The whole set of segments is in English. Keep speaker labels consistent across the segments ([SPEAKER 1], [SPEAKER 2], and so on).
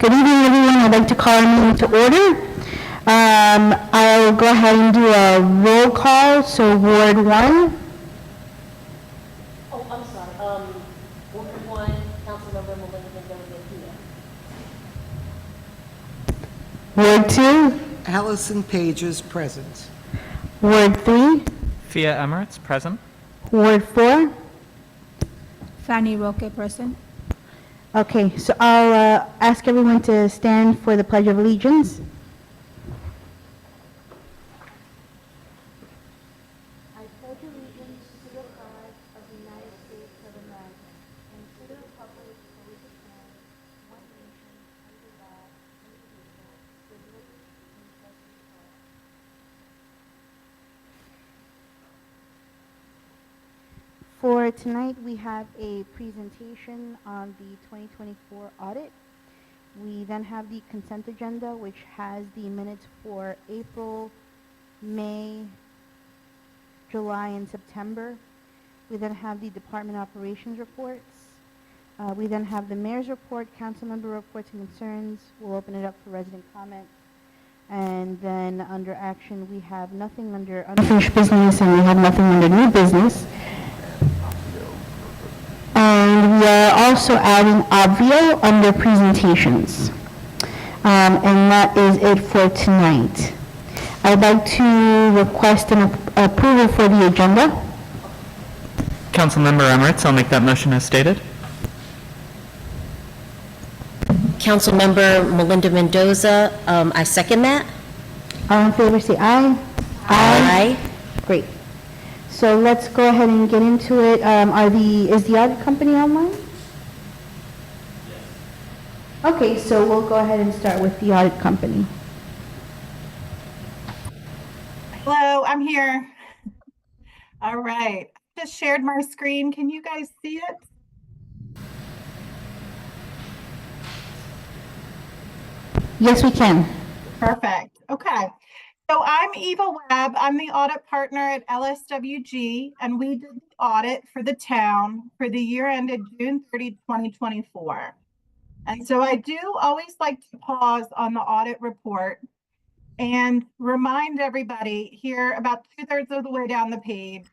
[SPEAKER 1] Good evening, everyone. I'd like to call our meeting to order. I'll go ahead and do a roll call. So Ward 1.
[SPEAKER 2] Oh, I'm sorry. Ward 1, Councilmember Melinda Mendoza here.
[SPEAKER 1] Ward 2.
[SPEAKER 3] Allison Page is present.
[SPEAKER 1] Ward 3.
[SPEAKER 4] Fia Emirates, present.
[SPEAKER 1] Ward 4.
[SPEAKER 5] Fanny Roque, present.
[SPEAKER 1] Okay, so I'll ask everyone to stand for the Pledge of Allegiance. I pledge allegiance to the flag of the United States of America and to the republic for which it stands, one nation, under God, indivisible, with liberty and justice for all. For tonight, we have a presentation on the 2024 audit. We then have the consent agenda, which has the minutes for April, May, July, and September. We then have the department operations reports. We then have the mayor's report, council member reports and concerns. We'll open it up for resident comments. And then under action, we have nothing under unfinished business, and we have nothing under new business. And we are also adding Obvio under presentations. And that is it for tonight. I'd like to request an approval for the agenda.
[SPEAKER 4] Councilmember Emirates, I'll make that motion as stated.
[SPEAKER 2] Councilmember Melinda Mendoza, I second that.
[SPEAKER 1] All in favor, say aye.
[SPEAKER 2] Aye.
[SPEAKER 1] Great. So let's go ahead and get into it. Is the audit company online? Yes. Okay, so we'll go ahead and start with the audit company.
[SPEAKER 6] Hello, I'm here. All right, just shared my screen. Can you guys see it?
[SPEAKER 1] Yes, we can.
[SPEAKER 6] Perfect. Okay. So I'm Eva Webb. I'm the audit partner at LSWG, and we did the audit for the town for the year ended June 30, 2024. And so I do always like to pause on the audit report and remind everybody here about 2/3 of the way down the page,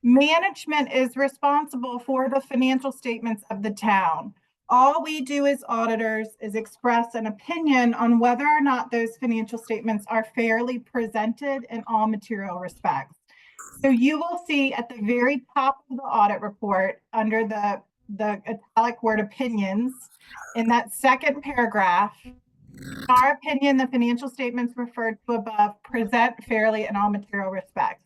[SPEAKER 6] management is responsible for the financial statements of the town. All we do as auditors is express an opinion on whether or not those financial statements are fairly presented in all material respects. So you will see at the very top of the audit report under the italic word opinions, in that second paragraph, our opinion, the financial statements referred to above present fairly in all material respects.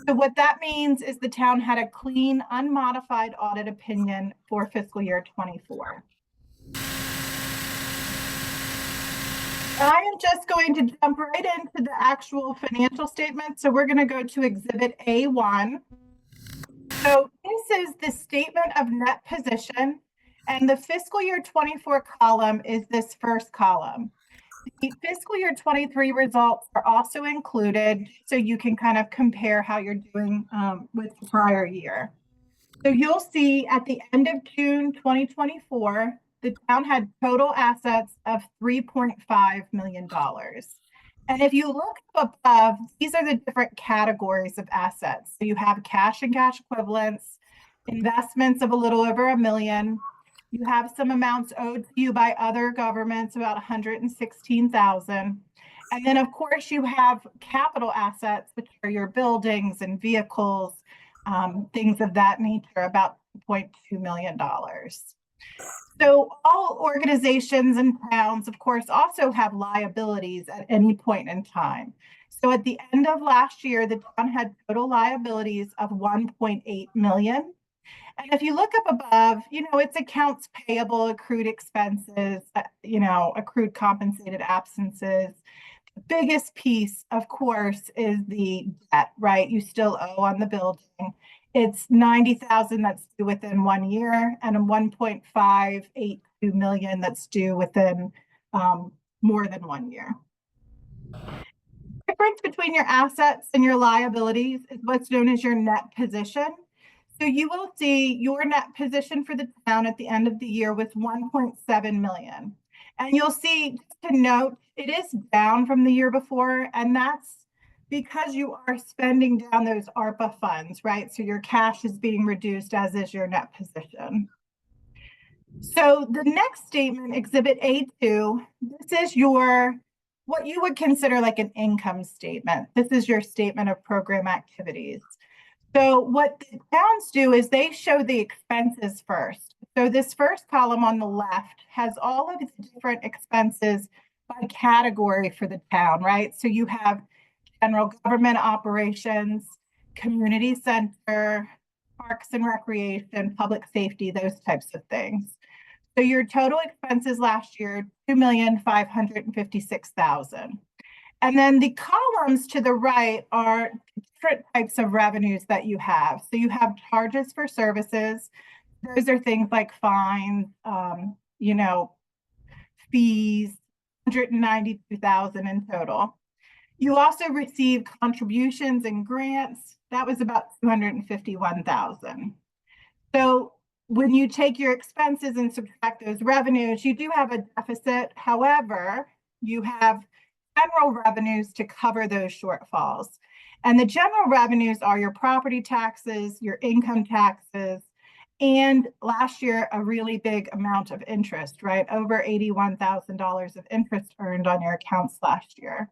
[SPEAKER 6] So what that means is the town had a clean, unmodified audit opinion for fiscal year 24. I am just going to jump right into the actual financial statement. So we're going to go to Exhibit A1. So this is the statement of net position, and the fiscal year 24 column is this first column. The fiscal year 23 results are also included, so you can kind of compare how you're doing with the prior year. So you'll see at the end of June 2024, the town had total assets of $3.5 million. And if you look up above, these are the different categories of assets. So you have cash and cash equivalents, investments of a little over $1 million. You have some amounts owed to you by other governments, about $116,000. And then, of course, you have capital assets, which are your buildings and vehicles, things of that nature, about $0.2 million. So all organizations and towns, of course, also have liabilities at any point in time. So at the end of last year, the town had total liabilities of $1.8 million. And if you look up above, it's accounts payable, accrued expenses, accrued compensated absences. The biggest piece, of course, is the debt, right? You still owe on the building. It's $90,000 that's due within 1 year, and a $1.582 million that's due within more than 1 year. The difference between your assets and your liabilities is what's known as your net position. So you will see your net position for the town at the end of the year was $1.7 million. And you'll see, just to note, it is down from the year before, and that's because you are spending down those ARPA funds, right? So your cash is being reduced, as is your net position. So the next statement, Exhibit A2, this is what you would consider like an income statement. This is your statement of program activities. So what the towns do is they show the expenses first. So this first column on the left has all of the different expenses by category for the town, right? So you have general government operations, community center, parks and recreation, public safety, those types of things. So your total expenses last year, $2,556,000. And then the columns to the right are different types of revenues that you have. So you have charges for services. Those are things like fines, fees, 192,000 in total. You also receive contributions and grants. That was about 251,000. So when you take your expenses and subtract those revenues, you do have a deficit. However, you have general revenues to cover those shortfalls. And the general revenues are your property taxes, your income taxes, and last year, a really big amount of interest, right? Over $81,000 of interest earned on your accounts last year.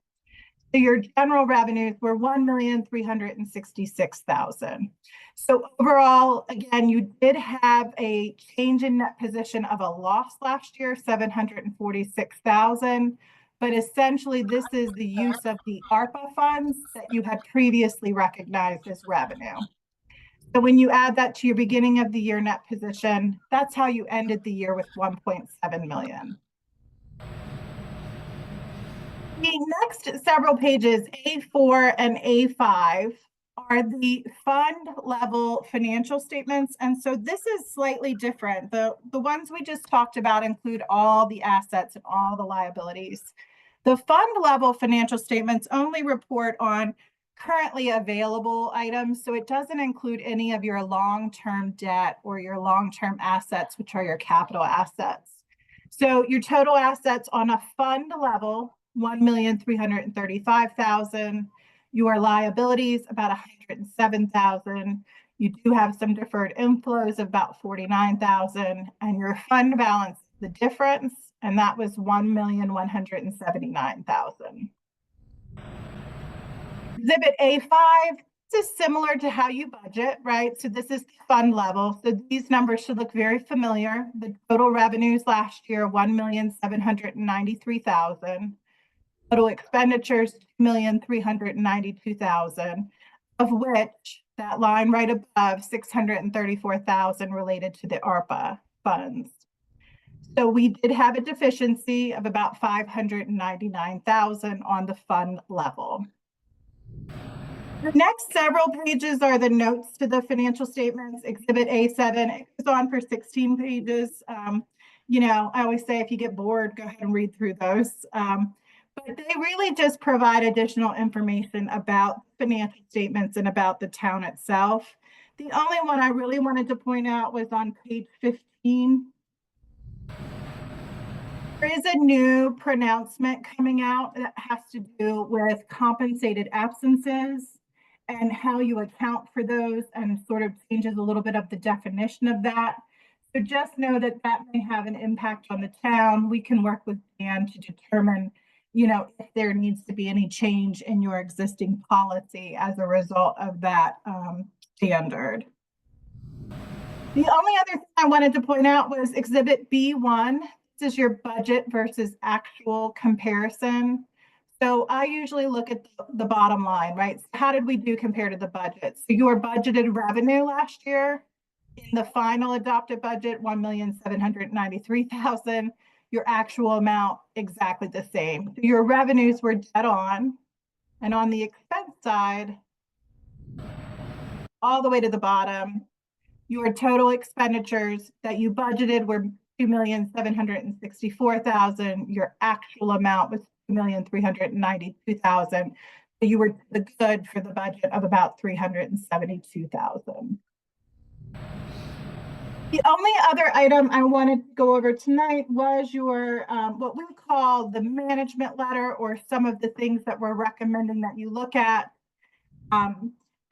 [SPEAKER 6] So your general revenues were $1,366,000. So overall, again, you did have a change in net position of a loss last year, $746,000. But essentially, this is the use of the ARPA funds that you had previously recognized as revenue. So when you add that to your beginning of the year net position, that's how you ended the year with 1.7 million. The next several pages, A4 and A5, are the fund level financial statements. And so this is slightly different. The ones we just talked about include all the assets and all the liabilities. The fund level financial statements only report on currently available items. So it doesn't include any of your long-term debt or your long-term assets, which are your capital assets. So your total assets on a fund level, 1,335,000. Your liabilities, about 107,000. You do have some deferred inflows of about 49,000, and your fund balance, the difference, and that was 1,179,000. Exhibit A5, this is similar to how you budget, right? So this is the fund level. So these numbers should look very familiar. The total revenues last year, 1,793,000. Total expenditures, 2,392,000, of which that line right above, 634,000 related to the ARPA funds. So we did have a deficiency of about 599,000 on the fund level. The next several pages are the notes to the financial statements. Exhibit A7, it goes on for 16 pages. I always say if you get bored, go ahead and read through those. But they really just provide additional information about financial statements and about the town itself. The only one I really wanted to point out was on page 15. There is a new pronouncement coming out that has to do with compensated absences and how you account for those, and sort of changes a little bit of the definition of that. So just know that that may have an impact on the town. We can work with Dan to determine, if there needs to be any change in your existing policy as a result of that standard. The only other thing I wanted to point out was Exhibit B1. This is your budget versus actual comparison. So I usually look at the bottom line, right? So how did we do compared to the budget? So your budgeted revenue last year in the final adopted budget, 1,793,000. Your actual amount exactly the same. So your revenues were dead on, and on the expense side, all the way to the bottom, your total expenditures that you budgeted were 2,764,000. Your actual amount was 2,392,000. So you were good for the budget of about 372,000. The only other item I wanted to go over tonight was your, what we call the management letter, or some of the things that we're recommending that you look at.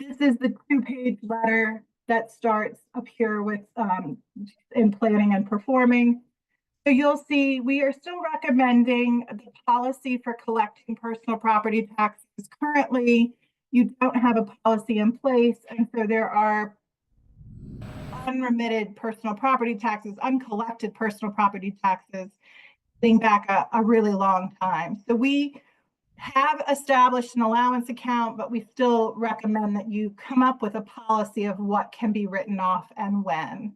[SPEAKER 6] This is the 2-page letter that starts up here with, in planning and performing. So you'll see we are still recommending the policy for collecting personal property taxes. Currently, you don't have a policy in place, and so there are unremitted personal property taxes, uncollected personal property taxes, dating back a really long time. So we have established an allowance account, but we still recommend that you come up with a policy of what can be written off and when.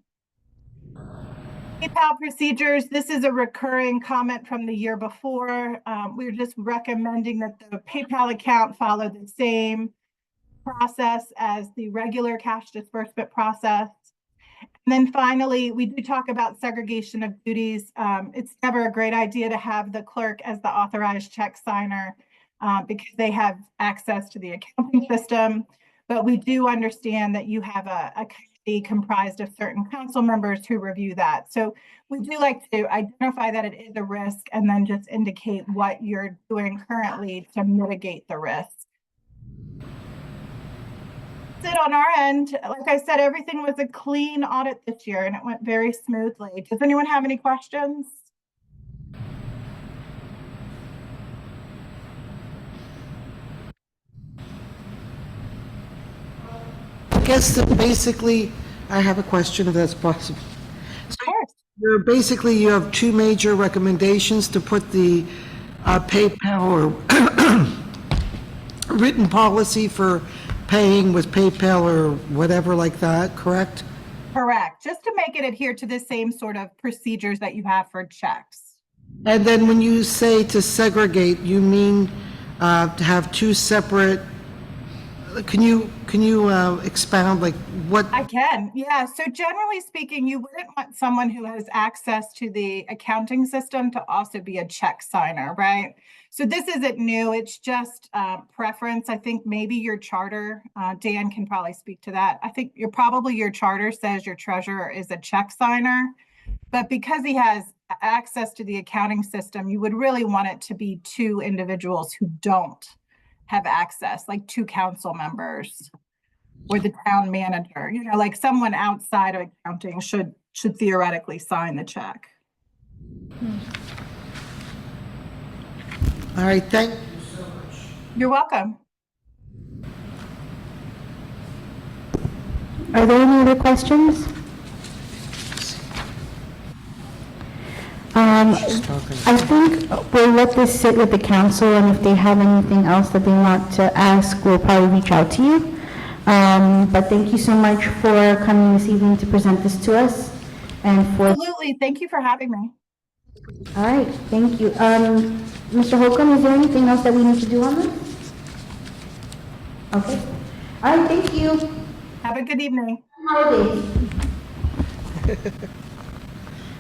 [SPEAKER 6] PayPal procedures, this is a recurring comment from the year before. We're just recommending that the PayPal account follow the same process as the regular cash disbursement process. And then finally, we do talk about segregation of duties. It's never a great idea to have the clerk as the authorized check signer because they have access to the accounting system. But we do understand that you have a committee comprised of certain council members who review that. So we do like to identify that it is a risk and then just indicate what you're doing currently to mitigate the risk. On our end, like I said, everything was a clean audit this year and it went very smoothly. Does anyone have any questions?
[SPEAKER 3] I guess that basically, I have a question if that's possible.
[SPEAKER 6] Of course.
[SPEAKER 3] You have two major recommendations to put the PayPal or written policy for paying with PayPal or whatever like that, correct?
[SPEAKER 6] Correct. Just to make it adhere to the same sort of procedures that you have for checks.
[SPEAKER 3] And then when you say to segregate, you mean to have two separate, can you expound, like what?
[SPEAKER 6] I can, yeah. So generally speaking, you wouldn't want someone who has access to the accounting system to also be a check signer, right? So this isn't new, it's just preference. I think maybe your charter, Dan can probably speak to that. I think your charter says your treasurer is a check signer, but because he has access to the accounting system, you would really want it to be two individuals who don't have access, like two council members or the town manager, like someone outside of accounting should theoretically sign the check.
[SPEAKER 3] All right, thank you so much.
[SPEAKER 6] You're welcome.
[SPEAKER 1] Are there any other questions? I think we'll let this sit with the council, and if they have anything else that they want to ask, we'll probably reach out to you. But thank you so much for coming this evening to present this to us. And for
[SPEAKER 6] Absolutely. Thank you for having me.
[SPEAKER 1] all right, thank you. Mr. Holcomb, is there anything else that we need to do on this? Okay. All right, thank you.
[SPEAKER 6] Have a good evening.
[SPEAKER 1] Holidays.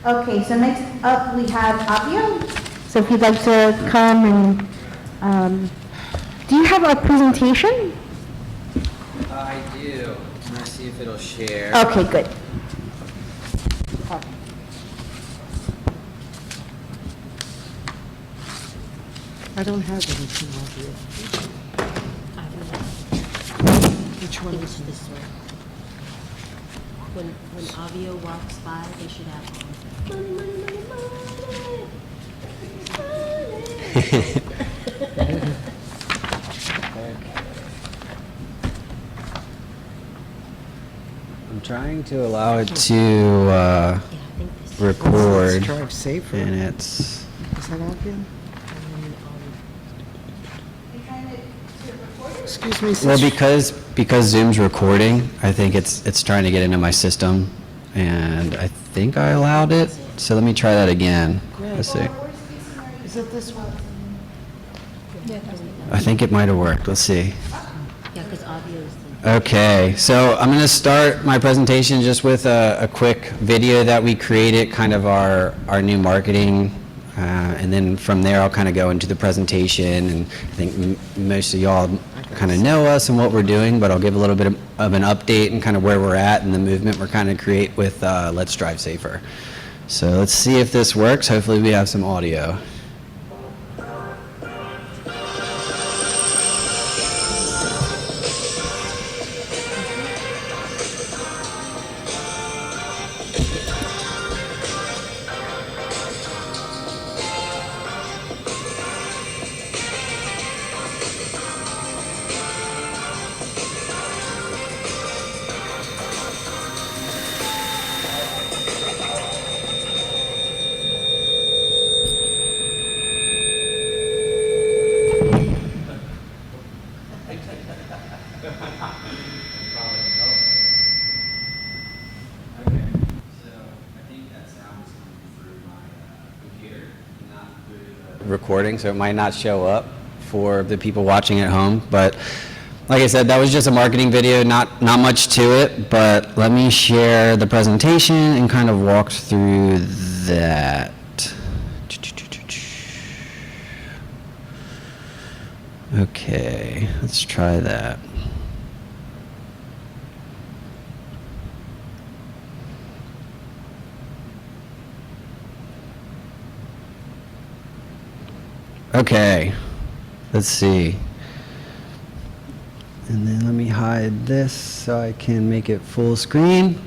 [SPEAKER 1] Okay, so next up we have Avio. So if you'd like to come and, do you have a presentation?
[SPEAKER 7] I do. I'm gonna see if it'll share.
[SPEAKER 1] Okay, good.
[SPEAKER 3] I don't have anything on here. Which one is
[SPEAKER 2] This way. When Avio walks by, they should have money, money, money, money.
[SPEAKER 7] I'm trying to allow it to record,
[SPEAKER 3] Drive safer.
[SPEAKER 7] and it's.
[SPEAKER 3] Is that on here? Excuse me,
[SPEAKER 7] Well,
[SPEAKER 3] since
[SPEAKER 7] because Zoom's recording, I think it's trying to get into my system, and I think I allowed it. So let me try that again. Let's see.
[SPEAKER 3] is it this one?
[SPEAKER 7] I think it might have worked. Let's see.
[SPEAKER 2] Yeah, because Avio is the.
[SPEAKER 7] Okay, so I'm going to start my presentation just with a quick video that we created, kind of our new marketing And then from there, I'll kind of go into the presentation, and I think most of y'all kind of know us and what we're doing, but I'll give a little bit of an update and kind of where we're at and the movement we're kind of create with Let's Drive Safer. So let's see if this works. Hopefully we have some audio. Recording, so it might not show up for the people watching at home, but like I said, that was just a marketing video, not much to it, but let me share the presentation and kind of walk through that. Okay, let's try that. Okay, let's see. And then let me hide this so I can make it full screen.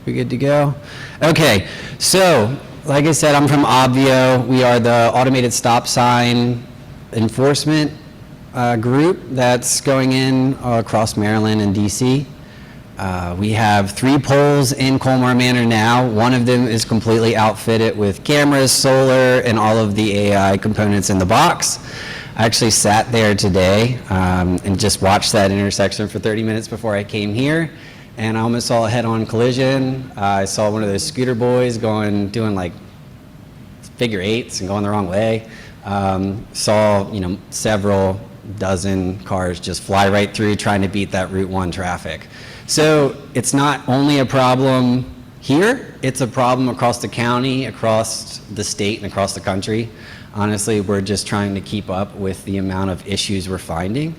[SPEAKER 7] We good to go? Okay, so like I said, I'm from Obvio. We are the automated stop sign enforcement group that's going in across Maryland and DC. We have 3 poles in Colmar Manor now. One of them is completely outfitted with cameras, solar, and all of the AI components in the box. I actually sat there today and just watched that intersection for 30 minutes before I came here, and I almost saw a head-on collision. I saw one of those scooter boys doing like figure eights and going the wrong way. Saw, several dozen cars just fly right through trying to beat that Route 1 traffic. So it's not only a problem here, it's a problem across the county, across the state, and across the country. Honestly, we're just trying to keep up with the amount of issues we're finding.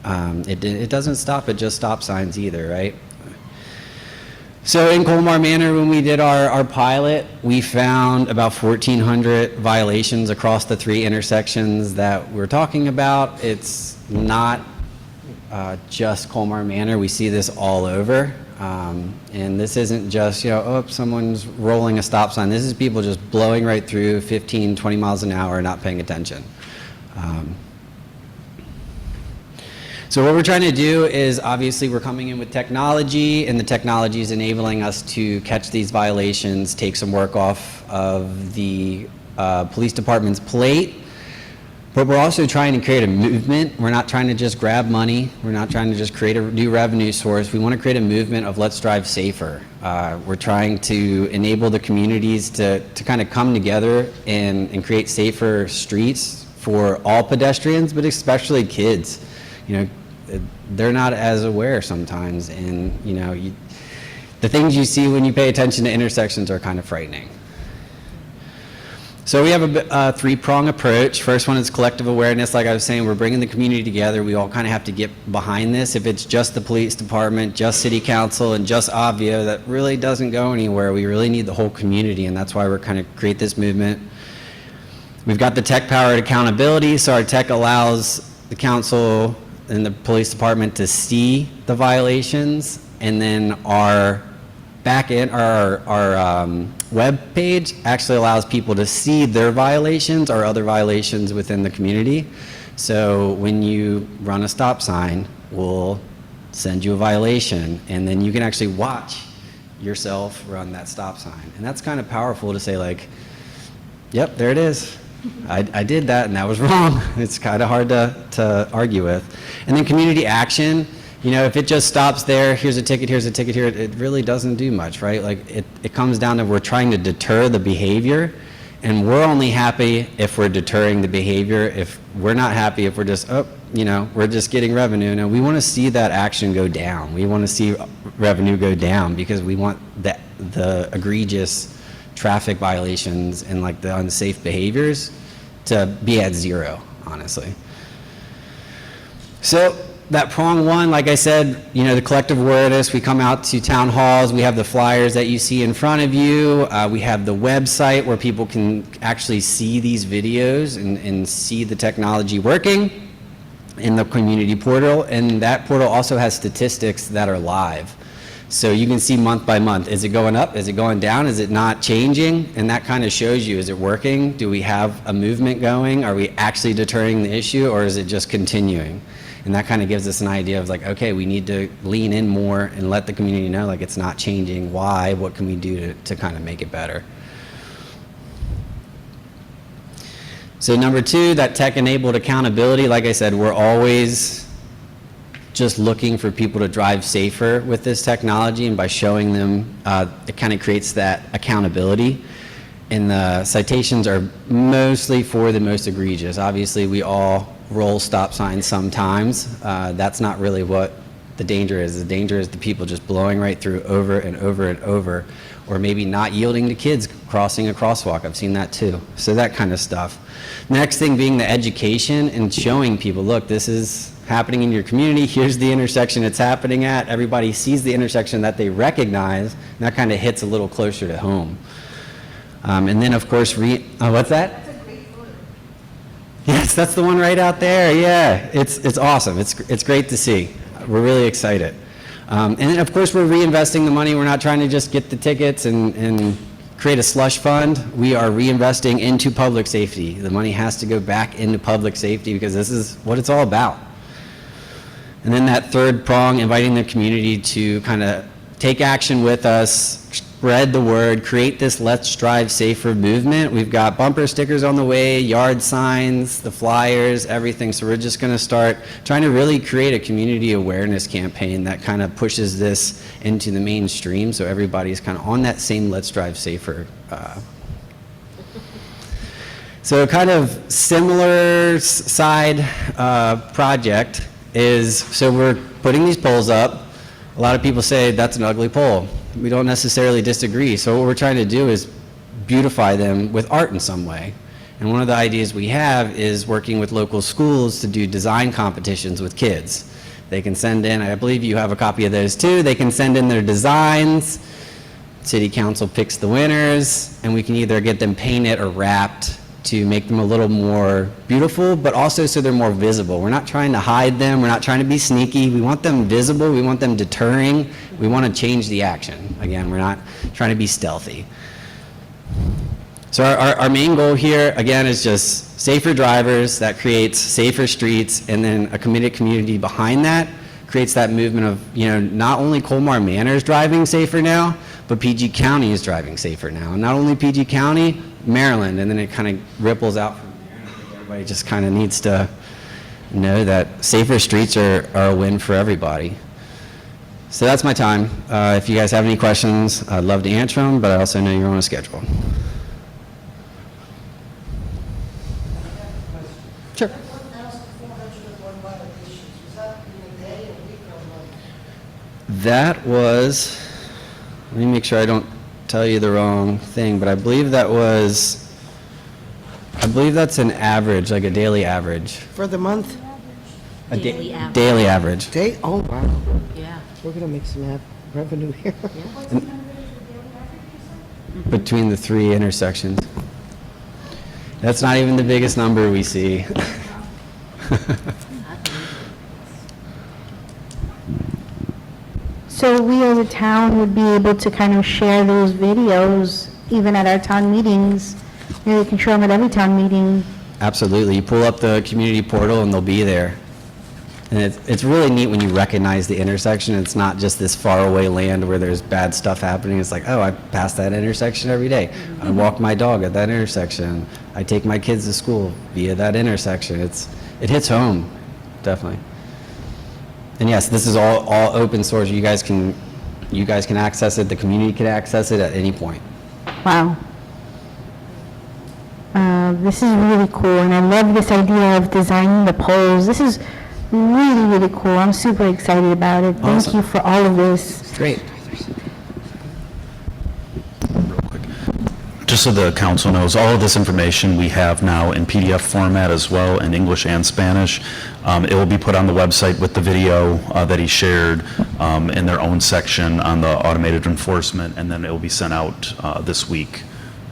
[SPEAKER 7] It doesn't stop at just stop signs either, right? So in Colmar Manor, when we did our pilot, we found about 1,400 violations across the 3 intersections that we're talking about. It's not just Colmar Manor. We see this all over. And this isn't just, someone's rolling a stop sign. This is people just blowing right through 15, 20 miles an hour, not paying attention. So what we're trying to do is, obviously, we're coming in with technology, and the technology is enabling us to catch these violations, take some work off of the police department's plate. But we're also trying to create a movement. We're not trying to just grab money. We're not trying to just create a new revenue source. We want to create a movement of let's drive safer. We're trying to enable the communities to kind of come together and create safer streets for all pedestrians, but especially kids. They're not as aware sometimes, and the things you see when you pay attention to intersections are kind of frightening. So we have a 3-prong approach. First one is collective awareness. Like I was saying, we're bringing the community together. We all kind of have to get behind this. If it's just the police department, just city council, and just Obvio, that really doesn't go anywhere. We really need the whole community, and that's why we're kind of create this movement. We've got the tech-powered accountability, so our tech allows the council and the police department to see the violations, and then our backend, our web page actually allows people to see their violations or other violations within the community. So when you run a stop sign, we'll send you a violation, and then you can actually watch yourself run that stop sign. And that's kind of powerful to say, like, yep, there it is. I did that, and that was wrong. It's kind of hard to argue with. And then community action, if it just stops there, here's a ticket here, it really doesn't do much, right? Like, it comes down to we're trying to deter the behavior, and we're only happy if we're deterring the behavior. If we're not happy, if we're just, we're just getting revenue. No, we want to see that action go down. We want to see revenue go down because we want the egregious traffic violations and like the unsafe behaviors to be at 0, honestly. So that prong one, like I said, you know, the collective awareness, we come out to town halls, we have the flyers that you see in front of you, we have the website where people can actually see these videos and see the technology working in the community portal, and that portal also has statistics that are live. So you can see month by month, is it going up, is it going down, is it not changing? And that kind of shows you, is it working? Do we have a movement going? Are we actually deterring the issue, or is it just continuing? And that kind of gives us an idea of like, okay, we need to lean in more and let the community know like it's not changing, why, what can we do to kind of make it better? So number 2, that tech-enabled accountability, like I said, we're always just looking for people to drive safer with this technology, and by showing them, it kind of creates that accountability. And the citations are mostly for the most egregious. Obviously, we all roll stop signs sometimes. That's not really what the danger is. The danger is the people just blowing right through over and over and over, or maybe not yielding to kids crossing a crosswalk. I've seen that too. So that kind of stuff. Next thing being the education and showing people, look, this is happening in your community. Here's the intersection it's happening at. Everybody sees the intersection that they recognize, and that kind of hits a little closer to home. And then, of course, what's that? That's a great photo. Yes, that's the one right out there. Yeah, it's awesome. It's great to see. We're really excited. And then, of course, we're reinvesting the money. We're not trying to just get the tickets and create a slush fund. We are reinvesting into public safety. The money has to go back into public safety because this is what it's all about. And then that third prong, inviting the community to kind of take action with us, spread the word, create this Let's Drive Safer movement. We've got bumper stickers on the way, yard signs, the flyers, everything. So we're just going to start trying to really create a community awareness campaign that kind of pushes this into the mainstream, so everybody's kind of on that same Let's Drive Safer. So kind of similar side project is, so we're putting these poles up. A lot of people say that's an ugly pole. We don't necessarily disagree. So what we're trying to do is beautify them with art in some way. And one of the ideas we have is working with local schools to do design competitions with kids. They can send in, I believe you have a copy of those too, they can send in their designs, city council picks the winners, and we can either get them painted or wrapped to make them a little more beautiful, but also so they're more visible. We're not trying to hide them, we're not trying to be sneaky, we want them visible, we want them deterring, we want to change the action. Again, we're not trying to be stealthy. So our main goal here, again, is just safer drivers, that creates safer streets, and then a committed community behind that creates that movement of, you know, not only Colmar Manor is driving safer now, but PG County is driving safer now. And not only PG County, Maryland, and then it kind of ripples out from there. And I think everybody just kind of needs to know that safer streets are a win for everybody. So that's my time. If you guys have any questions, I'd love to answer them, but I also know you're on a schedule. Sure. That was, let me make sure I don't tell you the wrong thing, but I believe that's an average, like a daily average.
[SPEAKER 3] For the month?
[SPEAKER 7] A
[SPEAKER 2] Daily average.
[SPEAKER 7] daily average.
[SPEAKER 3] Oh, wow.
[SPEAKER 2] Yeah.
[SPEAKER 3] We're going to make some revenue here.
[SPEAKER 7] Between the 3 intersections. That's not even the biggest number we see.
[SPEAKER 1] So we as a town would be able to kind of share those videos even at our town meetings. Maybe we can show them at every town meeting.
[SPEAKER 7] Absolutely. You pull up the community portal and they'll be there. And it's really neat when you recognize the intersection. It's not just this faraway land where there's bad stuff happening. It's like, oh, I pass that intersection every day. I walk my dog at that intersection. I take my kids to school via that intersection. It hits home, definitely. And yes, this is all open source. You guys can access it. The community can access it at any point.
[SPEAKER 1] Wow. This is really cool, and I love this idea of designing the poles. This is really, really cool. I'm super excited about it. Thank
[SPEAKER 7] Awesome.
[SPEAKER 1] you for all of this.
[SPEAKER 7] Great.
[SPEAKER 8] Just so the council knows, all of this information we have now in PDF format as well, in English and Spanish. It will be put on the website with the video that he shared in their own section on the automated enforcement, and then it will be sent out this week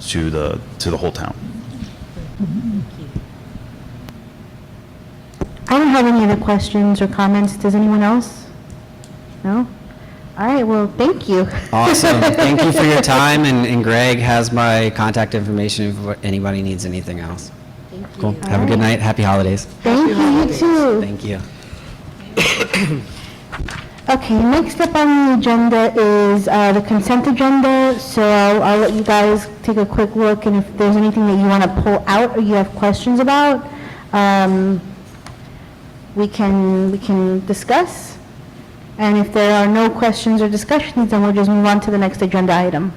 [SPEAKER 8] to the whole town.
[SPEAKER 1] I don't have any other questions or comments. Does anyone else? No? All right, well, thank you.
[SPEAKER 7] Awesome. Thank you for your time, and Greg has my contact information if anybody needs anything else.
[SPEAKER 1] Thank you.
[SPEAKER 7] Cool. Have a good night. Happy holidays.
[SPEAKER 1] Thank you, you too.
[SPEAKER 7] Thank you.
[SPEAKER 1] Okay, next up on the agenda is the consent agenda. So I'll let you guys take a quick look, and if there's anything that you want to pull out or you have questions about, we can discuss. And if there are no questions or discussions, then we'll just move on to the next agenda item.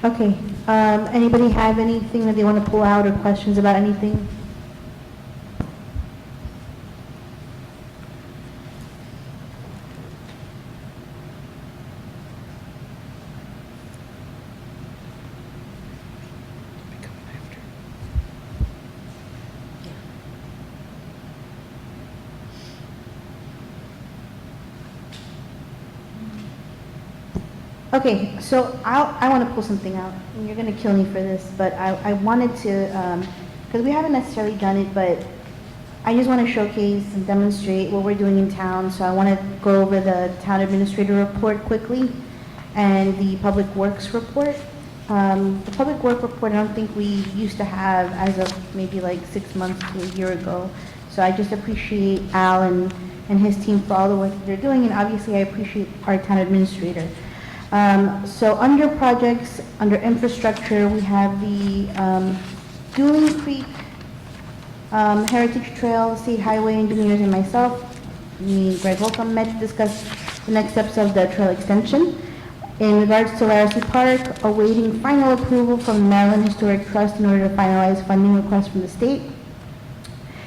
[SPEAKER 1] Okay, anybody have anything that they want to pull out or questions about anything? Okay, so I want to pull something out, and you're going to kill me for this, but I wanted to, because we haven't necessarily done it, but I just want to showcase and demonstrate what we're doing in town, so I want to go over the town administrator report quickly, and the public works report. The public work report, I don't think we used to have as of maybe like 6 months to a year ago, so I just appreciate Al and his team for all the work that they're doing, and obviously I appreciate our town administrator. So under projects, under infrastructure, we have the Dooling Creek Heritage Trail, State Highway Engineers, and myself. Me and Greg Holcomb met to discuss the next steps of the trail extension. In regards to Laracy Park, awaiting final approval from the Maryland Historic Trust in order to finalize funding requests from the state.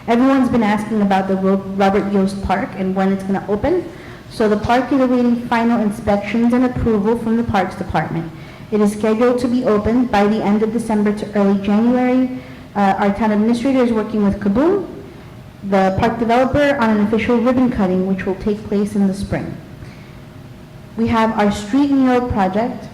[SPEAKER 1] Everyone's been asking about the Robert Yost Park and when it's going to open. So the park is awaiting final inspections and approval from the Parks Department. It is scheduled to be opened by the end of December to early January. Our town administrator is working with Kaboom, the park developer, on an official ribbon cutting, which will take place in the spring. We have our street mural project.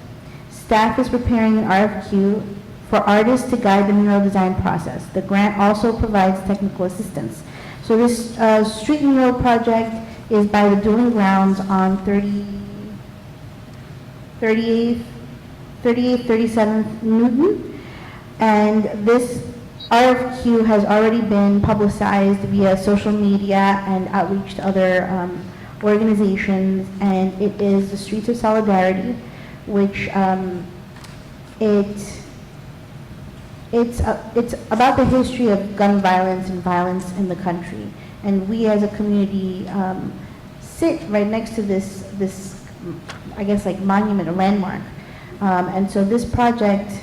[SPEAKER 1] Staff is preparing an RFQ for artists to guide the mural design process. The grant also provides technical assistance. So this street mural project is by the Dueling Grounds on 38th, 37th Newton. And this RFQ has already been publicized via social media and outreach to other organizations, and it is the Streets of Solidarity, which it's about the history of gun violence and violence in the country. And we as a community sit right next to this, I guess, like monument or landmark. And so this project,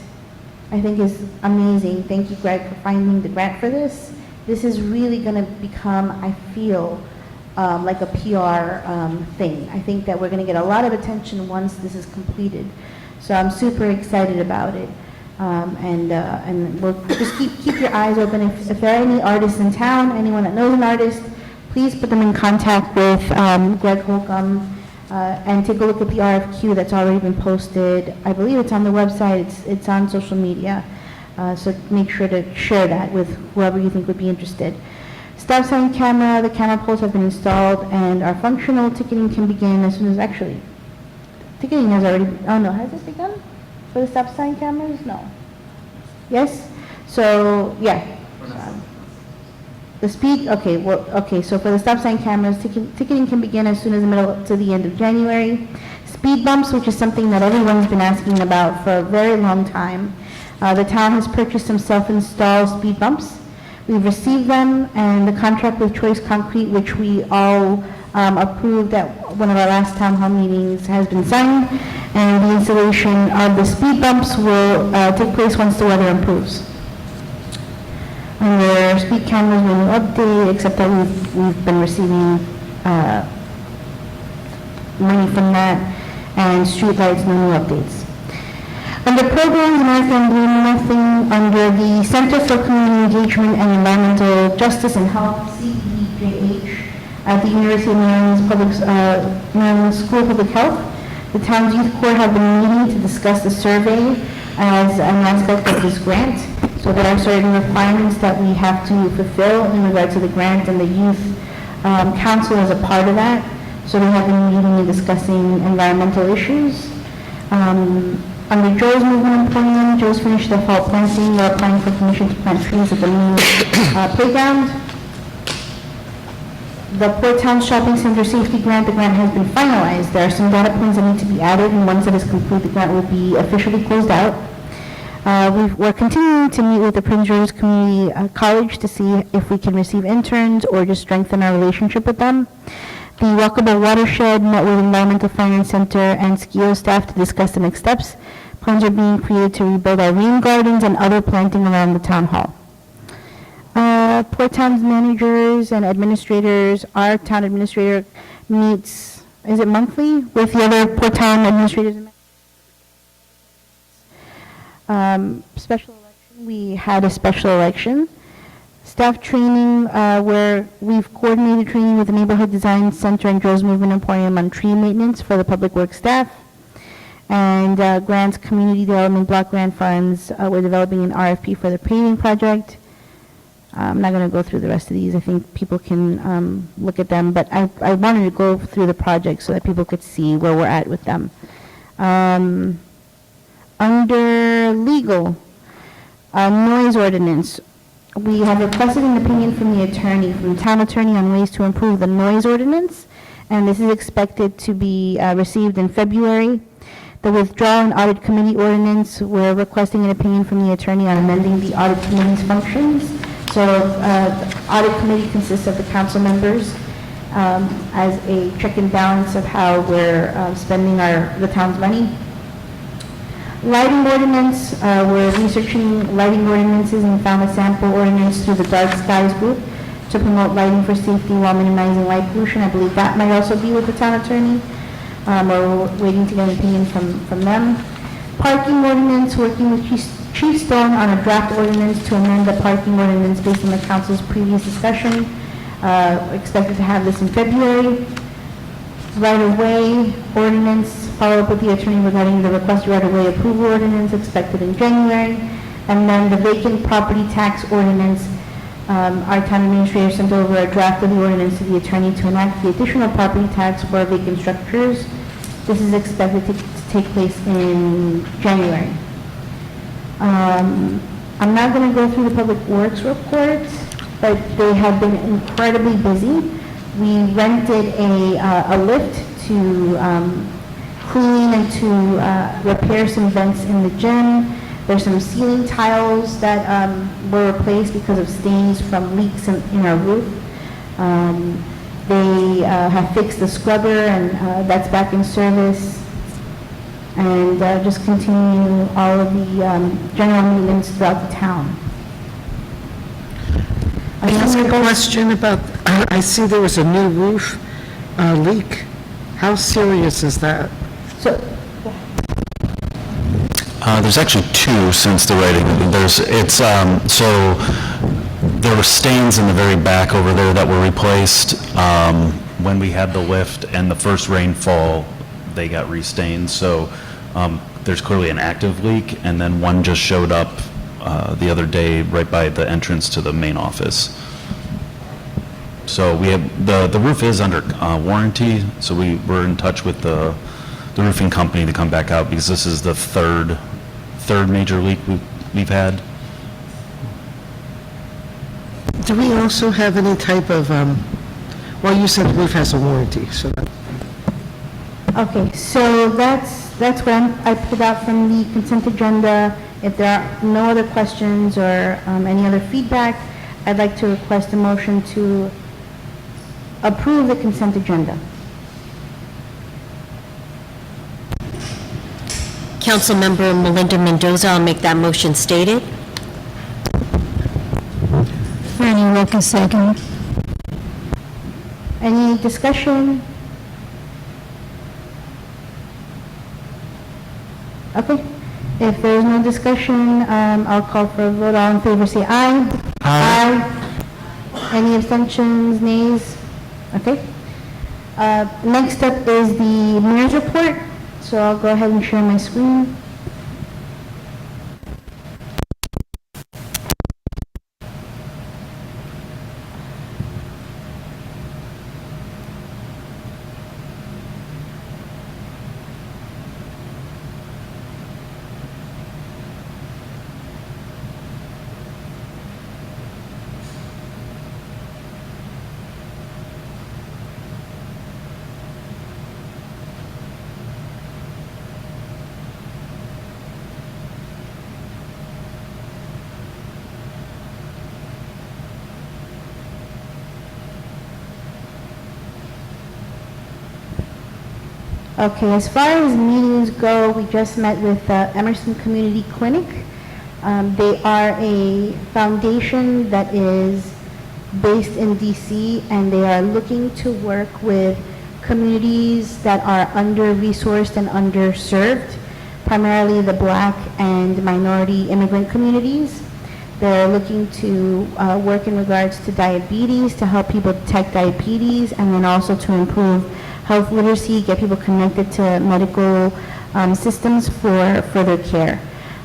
[SPEAKER 1] I think, is amazing. Thank you, Greg, for finding the grant for this. This is really going to become, I feel, like a PR thing. I think that we're going to get a lot of attention once this is completed. So I'm super excited about it. And we'll just keep your eyes open. If there are any artists in town, anyone that knows an artist, please put them in contact with Greg Holcomb and take a look at the RFQ that's already been posted. I believe it's on the website, it's on social media. So make sure to share that with whoever you think would be interested. Stop sign camera, the camera poles have been installed and our functional ticketing can begin as soon as, actually, ticketing has already, oh no, has it begun? For the stop sign cameras? No. Yes? So, yeah. The speed, okay, well, okay, so for the stop sign cameras, ticketing can begin as soon as the middle to the end of January. Speed bumps, which is something that everyone's been asking about for a very long time. The town has purchased some self-installed speed bumps. We've received them, and the contract with Choice Concrete, which we all approved at one of our last town hall meetings, has been signed, and the installation of the speed bumps will take place once the weather improves. Under speed cameras, we will update, except that we've been receiving money from that, and street lights, no new updates. Under programs, American Blue, nothing under the Center for Community Engagement and Environmental Justice and Health, CEJH, at the University of Maryland School of Public Health. The town's youth corps have been meeting to discuss the survey as an aspect of this grant. So there are certain requirements that we have to fulfill in regard to the grant, and the youth council is a part of that. So we have been meeting and discussing environmental issues. Under Joe's movement plan, Joe's finished the fall planting. We're applying for permission to plant trees at the new playground. The Port Town Shopping Center Safety Grant, the grant has been finalized. There are some data points that need to be added, and once it is complete, the grant will be officially closed out. We're continuing to meet with the Prince George's Community College to see if we can receive interns or just strengthen our relationship with them. The Walkable Watershed met with Environmental Finance Center and SKIO staff to discuss the next steps. Plans are being created to rebuild our rain gardens and other planting around the town hall. Port Town's managers and administrators, our town administrator meets, is it monthly, with the other Port Town administrators and special election. We had a special election. Staff training, where we've coordinated training with the Neighborhood Design Center and Joe's Movement Emporium on tree maintenance for the public works staff. And grants, community development block grant funds. We're developing an RFP for the paving project. I'm not going to go through the rest of these. I think people can look at them, but I wanted to go through the project so that people could see where we're at with them. Under legal, noise ordinance, we have requested an opinion from the town attorney on ways to improve the noise ordinance, and this is expected to be received in February. The withdrawal and audit committee ordinance, we're requesting an opinion from the attorney on amending the audit committee's functions. So the audit committee consists of the council members as a check and balance of how we're spending the town's money. Lighting ordinance, we're researching lighting ordinances and found a sample ordinance through the Dark Skies group to promote lighting for safety while minimizing light pollution. I believe that might also be with the town attorney. We're waiting to get an opinion from them. Parking ordinance, working with Chief Stone on a draft ordinance to amend the parking ordinance based on the council's previous discussion. Expected to have this in February. Right-of-way ordinance, follow up with the attorney regarding the request right-of-way approval ordinance expected in January. And then the vacant property tax ordinance, our town administrator sent over a draft of the ordinance to the attorney to enact the additional property tax for vacant structures. This is expected to take place in January. I'm not going to go through the public works report, but they have been incredibly busy. We rented a lift to clean and to repair some vents in the gym. There's some ceiling tiles that were replaced because of stains from leaks in our roof. They have fixed the scrubber, and that's back in service. And just continue all of the general maintenance throughout the town.
[SPEAKER 3] I ask a question about, I see there was a new roof leak. How serious is that?
[SPEAKER 1] So,
[SPEAKER 8] There's actually two since the writing. So there were stains in the very back over there that were replaced. When we had the lift and the first rainfall, they got restained. So there's clearly an active leak, and then one just showed up the other day right by the entrance to the main office. So we have, the roof is under warranty, so we're in touch with the roofing company to come back out, because this is the third major leak we've had.
[SPEAKER 3] Do we also have any type of, well, you said the roof has a warranty, so that,
[SPEAKER 1] okay, so that's what I pulled out from the consent agenda. If there are no other questions or any other feedback, I'd like to request a motion to approve the consent agenda.
[SPEAKER 2] Councilmember Melinda Mendoza, I'll make that motion stated.
[SPEAKER 5] Fanny Roca, second.
[SPEAKER 1] Any discussion? Okay, if there's no discussion, I'll call for a vote. All in favor, say aye. Aye. Any abstentions, nays? Okay. Next up is the mayor's report, so I'll go ahead and share my screen. Okay, as far as meetings go, we just met with Emerson Community Clinic. They are a foundation that is based in DC, and they are looking to work with communities that are under-resourced and underserved, primarily the Black and minority immigrant communities. They're looking to work in regards to diabetes, to help people detect diabetes, and then also to improve health literacy, get people connected to medical systems for further care.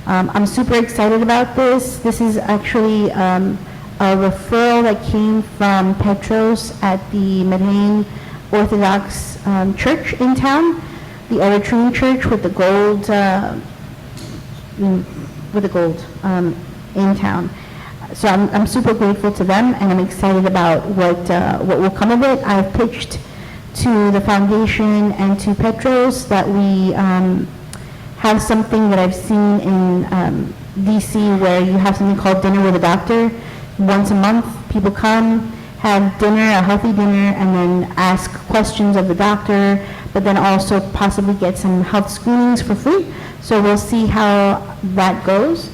[SPEAKER 1] I'm super excited about this. This is actually a referral that came from Petros at the Medellin Orthodox Church in town, the Eritrean church with the gold, in town. So I'm super grateful to them, and I'm excited about what will come of it. I've pitched to the foundation and to Petros that we have something that I've seen in DC, where you have something called Dinner with a Doctor. Once a month, people come, have dinner, a healthy dinner, and then ask questions of the doctor, but then also possibly get some health screenings for free. So we'll see how that goes.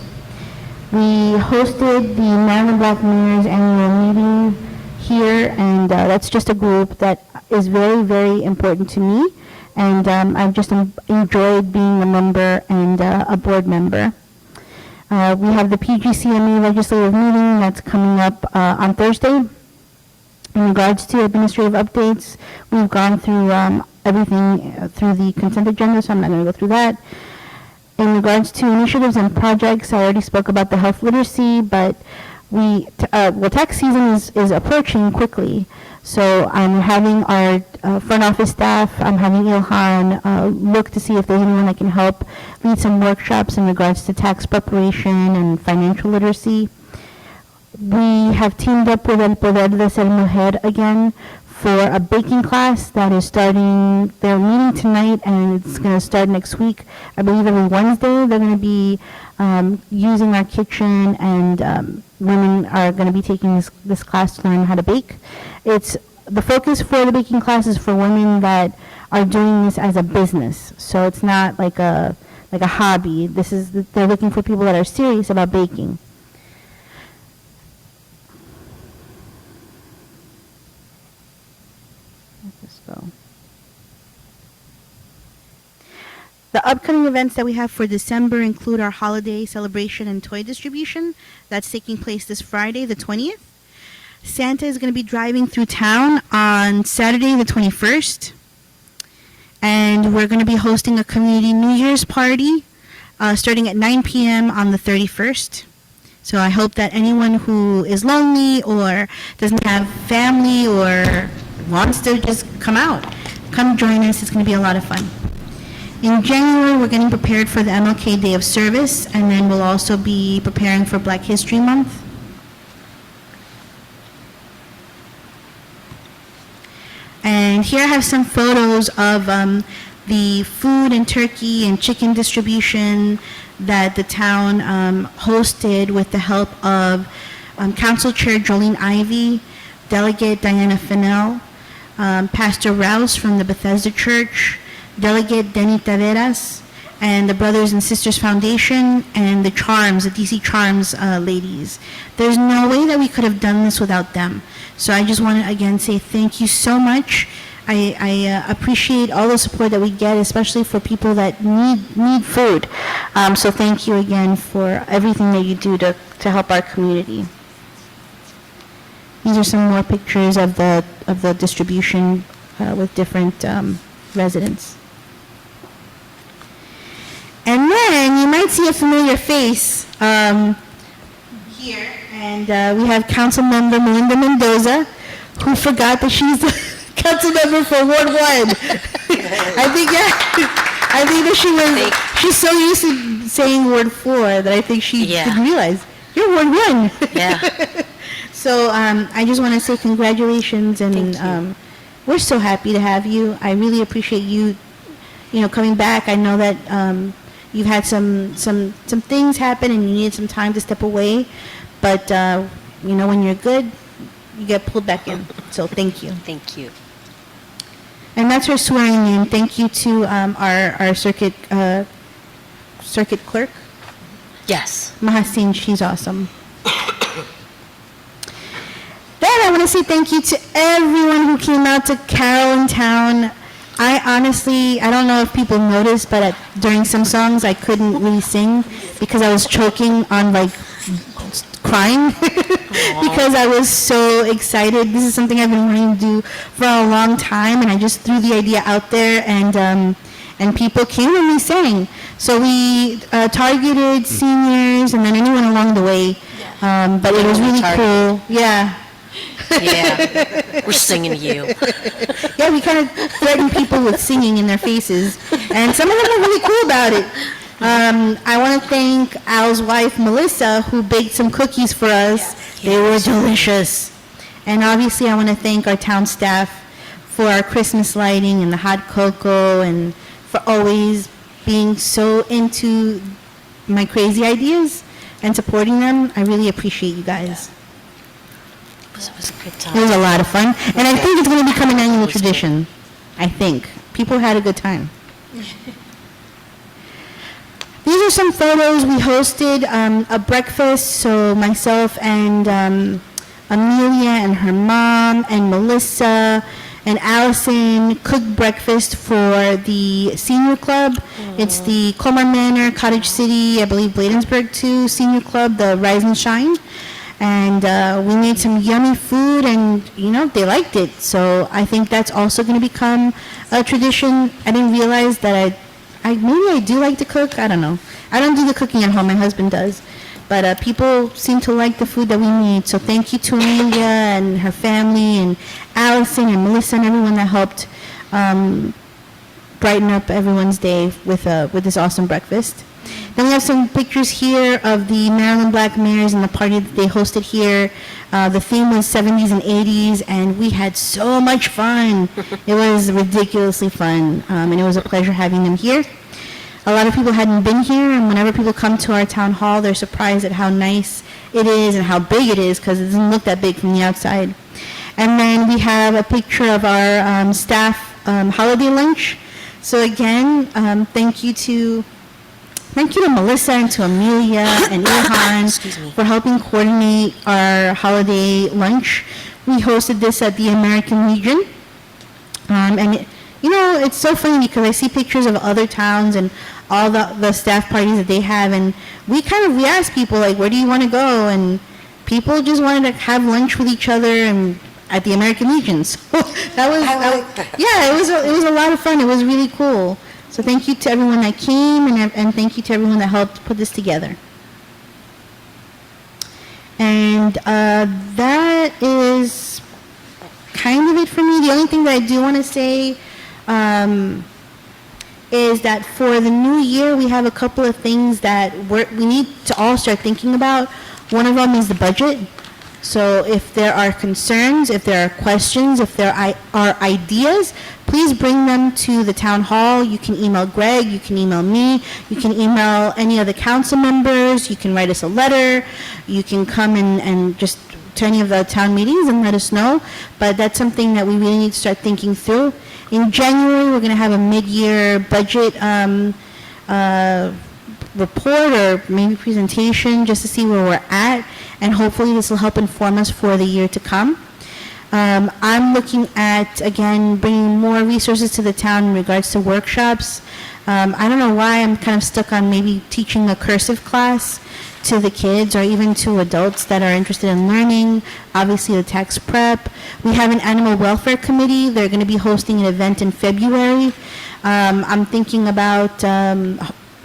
[SPEAKER 1] We hosted the Maryland Black Mayors annual meeting here, and that's just a group that is very, very important to me, and I've just enjoyed being a member and a board member. We have the PGCME legislative meeting that's coming up on Thursday. In regards to administrative updates, we've gone through everything through the consent agenda, so I'm not going to go through that. In regards to initiatives and projects, I already spoke about the health literacy, but tax season is approaching quickly. So I'm having our front office staff, I'm having Ilhan look to see if there's anyone that can help lead some workshops in regards to tax preparation and financial literacy. We have teamed up with El Poder de Ser Mujer again for a baking class that is starting. They're meeting tonight, and it's going to start next week. I believe every Wednesday they're going to be using our kitchen, and women are going to be taking this class to learn how to bake. It's the focus for the baking class is for women that are doing this as a business. So it's not like a hobby. They're looking for people that are serious about baking. Let this go. The upcoming events that we have for December include our holiday celebration and toy distribution. That's taking place this Friday, the 20th. Santa is going to be driving through town on Saturday, the 21st. And we're going to be hosting a community New Year's party starting at 9 p.m. on the 31st. So I hope that anyone who is lonely or doesn't have family or wants to just come out, come join us. It's going to be a lot of fun. In January, we're getting prepared for the MLK Day of Service, and then we'll also be preparing for Black History Month. And here I have some photos of the food and turkey and chicken distribution that the town hosted with the help of Council Chair Jolene Ivy, Delegate Diana Fennell, Pastor Rouse from the Bethesda Church, Delegate Denny Taveras, and the Brothers and Sisters Foundation, and the Charms, the DC Charms ladies. There's no way that we could have done this without them. So I just want to again say thank you so much. I appreciate all the support that we get, especially for people that need food. So thank you again for everything that you do to help our community. These are some more pictures of the distribution with different residents. And then you might see a familiar face here, and we have Council Member Melinda Mendoza, who forgot that she's the council member for Ward 1. I think that she's so used to saying Ward 4 that I think she didn't realize you're Ward 1.
[SPEAKER 2] Yeah.
[SPEAKER 1] So I just want to say congratulations, and we're so happy to have you. I really appreciate you coming back. I know that you've had some things happen and you needed some time to step away, but when you're good, you get pulled back in. So thank you.
[SPEAKER 2] Thank you.
[SPEAKER 1] And that's her swearing in. Thank you to our circuit clerk,
[SPEAKER 2] Yes.
[SPEAKER 1] Mahasin. She's awesome. Then I want to say thank you to everyone who came out to Carol in Town. I don't know if people noticed, but during some songs I couldn't really sing because I was choking on crying because I was so excited. This is something I've been wanting to do for a long time, and I just threw the idea out there, and people came and we sang. So we targeted seniors and then anyone along the way, but it was really cool. Yeah.
[SPEAKER 2] Yeah. We're singing to you.
[SPEAKER 1] Yeah, we kind of threatened people with singing in their faces, and some of them were really cool about it. I want to thank Al's wife, Melissa, who baked some cookies for us. Yes. They were delicious. And obviously, I want to thank our town staff for our Christmas lighting and the hot cocoa, and for always being so into my crazy ideas and supporting them. I really appreciate you guys.
[SPEAKER 2] It was a good time.
[SPEAKER 1] It was a lot of fun. And I think it's going to become an annual tradition. I think. People had a good time. These are some photos. We hosted a breakfast, so myself and Amelia and her mom and Melissa and Allison cooked breakfast for the senior club. It's the Colmar Manor, Cottage City, I believe Bladensburg too, senior club, the Rise and Shine. And we made some yummy food, and they liked it. So I think that's also going to become a tradition. I didn't realize that maybe I do like to cook. I don't know. I don't do the cooking at home. My husband does. But people seem to like the food that we made. So thank you to Amelia and her family, and Allison and Melissa and everyone that helped brighten up everyone's day with this awesome breakfast. Then we have some pictures here of the Maryland Black Mayors and the party that they hosted here. The theme was 70s and 80s, and we had so much fun. It was ridiculously fun, and it was a pleasure having them here. A lot of people hadn't been here, and whenever people come to our town hall, they're surprised at how nice it is and how big it is, because it doesn't look that big from the outside. And then we have a picture of our staff holiday lunch. So again, thank you to Melissa and to Amelia and Ilhan for helping coordinate our holiday lunch. We hosted this at the American Legion. It's so funny because I see pictures of other towns and all the staff parties that they have, and we ask people, like, where do you want to go? And people just wanted to have lunch with each other and at the American Legion. So yeah, it was a lot of fun. It was really cool. So thank you to everyone that came, and thank you to everyone that helped put this together. And that is kind of it for me. The only thing that I do want to say is that for the new year, we have a couple of things that we need to all start thinking about. One of them is the budget. So if there are concerns, if there are questions, if there are ideas, please bring them to the town hall. You can email Greg, you can email me, you can email any of the council members, you can write us a letter, you can come and just to any of the town meetings and let us know. But that's something that we really need to start thinking through. In January, we're going to have a mid-year budget report or maybe presentation just to see where we're at, and hopefully this will help inform us for the year to come. I'm looking at, again, bringing more resources to the town in regards to workshops. I don't know why I'm kind of stuck on maybe teaching a cursive class to the kids or even to adults that are interested in learning. Obviously, the tax prep. We have an animal welfare committee. They're going to be hosting an event in February. I'm thinking about,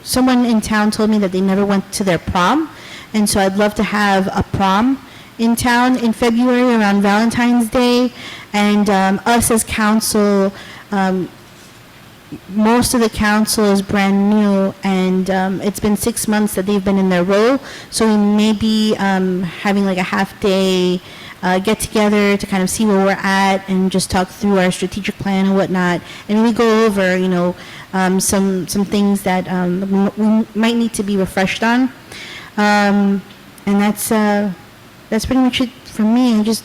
[SPEAKER 1] someone in town told me that they never went to their prom, and so I'd love to have a prom in town in February around Valentine's Day. And us as council, most of the council is brand new, and it's been 6 months that they've been in their role, so we may be having like a half-day get together to kind of see where we're at and just talk through our strategic plan and whatnot, and we go over, some things that we might need to be refreshed on, and that's pretty much it for me. And just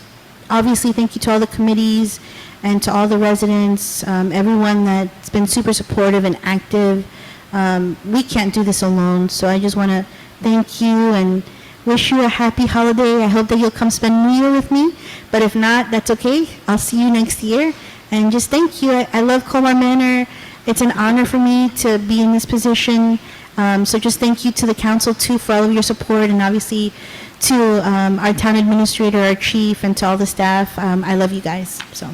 [SPEAKER 1] obviously thank you to all the committees and to all the residents, everyone that's been super supportive and active. We can't do this alone, so I just want to thank you and wish you a happy holiday. I hope that you'll come spend New Year with me, but if not, that's okay. I'll see you next year, and just thank you. I love Colmar Manor. It's an honor for me to be in this position, so just thank you to the council, too, for all of your support, and obviously to our town administrator, our chief, and to all the staff. I love you guys, so.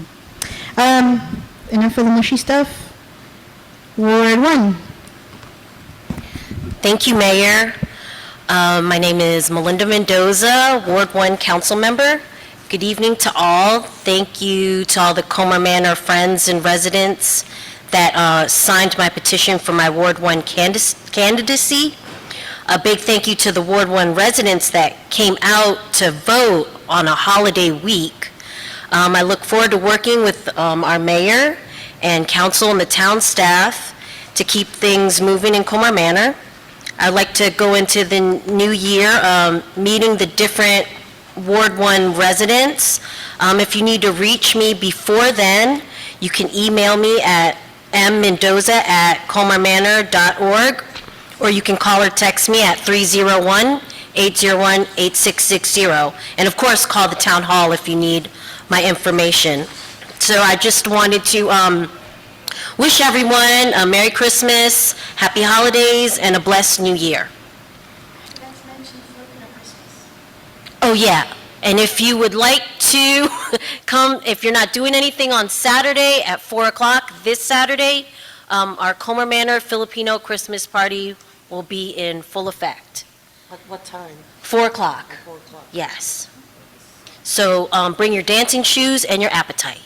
[SPEAKER 1] Enough of the mushy stuff. Ward 1.
[SPEAKER 2] Thank you, Mayor. My name is Melinda Mendoza, Ward 1 Council Member. Good evening to all. Thank you to all the Colmar Manor friends and residents that signed my petition for my Ward 1 candidacy. A big thank you to the Ward 1 residents that came out to vote on a holiday week. I look forward to working with our mayor and council and the town staff to keep things moving in Colmar Manor. I'd like to go into the new year meeting the different Ward 1 residents. If you need to reach me before then, you can email me at mmendoza@colmarmanor.org, or you can call or text me at 301-801-8660. And of course, call the town hall if you need my information. So I just wanted to wish everyone a Merry Christmas, Happy Holidays, and a blessed New Year. Oh yeah, and if you would like to come, if you're not doing anything on Saturday at 4 o'clock, this Saturday, our Colmar Manor Filipino Christmas party will be in full effect.
[SPEAKER 9] What time?
[SPEAKER 2] 4 o'clock.
[SPEAKER 9] 4 o'clock.
[SPEAKER 2] Yes. So bring your dancing shoes and your appetite.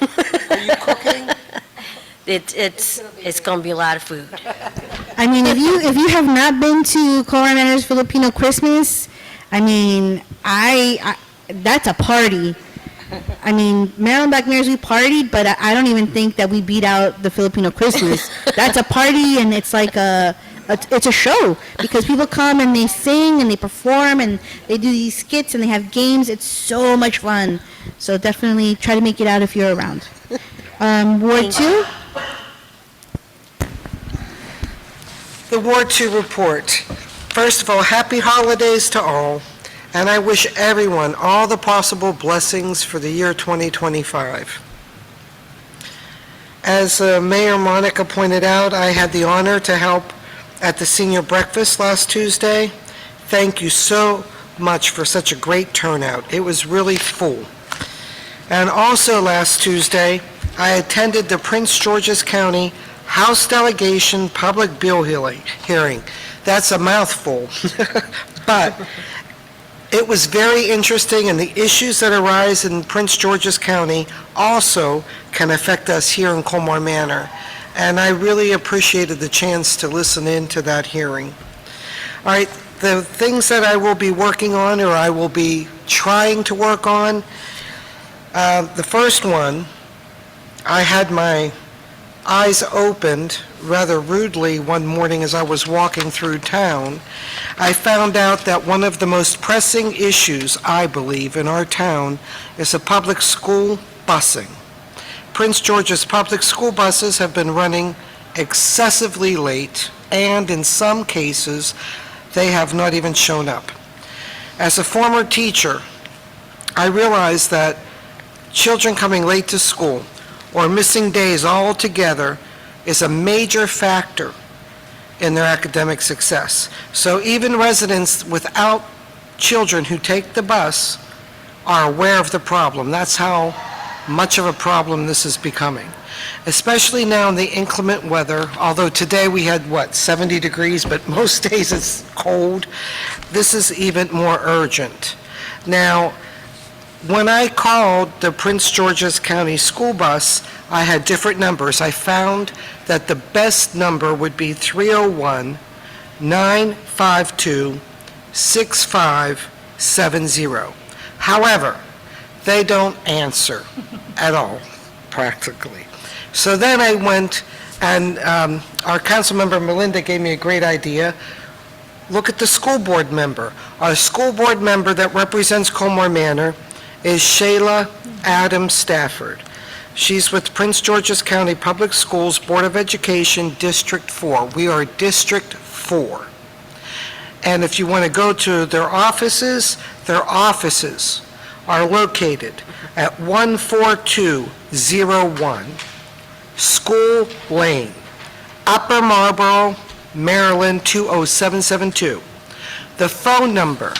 [SPEAKER 9] Are you cooking?
[SPEAKER 2] It's going to be a lot of food.
[SPEAKER 1] I mean, if you have not been to Colmar Manor's Filipino Christmas, I mean, that's a party. I mean, Maryland Black Mayors, we partied, but I don't even think that we beat out the Filipino Christmas. That's a party, and it's like it's a show, because people come and they sing and they perform and they do these skits and they have games. It's so much fun. So definitely try to make it out if you're around. Ward 2?
[SPEAKER 3] The Ward 2 report. First of all, happy holidays to all, and I wish everyone all the possible blessings for the year 2025. As Mayor Monica pointed out, I had the honor to help at the senior breakfast last Tuesday. Thank you so much for such a great turnout. It was really full. And also last Tuesday, I attended the Prince George's County House Delegation Public Bill hearing. That's a mouthful, but it was very interesting, and the issues that arise in Prince George's County also can affect us here in Colmar Manor. And I really appreciated the chance to listen in to that hearing. All right, the things that I will be working on, or I will be trying to work on, the first one, I had my eyes opened rather rudely one morning as I was walking through town. I found out that one of the most pressing issues, I believe, in our town is the public school busing. Prince George's public school buses have been running excessively late, and in some cases, they have not even shown up. As a former teacher, I realized that children coming late to school or missing days altogether is a major factor in their academic success. So even residents without children who take the bus are aware of the problem. That's how much of a problem this is becoming, especially now in the inclement weather. Although today we had, 70 degrees, but most days it's cold. This is even more urgent. Now, when I called the Prince George's County School Bus, I had different numbers. I found that the best number would be 301-952-6570. However, they don't answer at all, practically. So then I went, and our council member Melinda gave me a great idea. Look at the school board member. Our school board member that represents Colmar Manor is Shayla Adams Stafford. She's with Prince George's County Public Schools Board of Education, District 4. We are District 4. And if you want to go to their offices are located at 14201 School Lane, Upper Marlboro, Maryland 20772. The phone number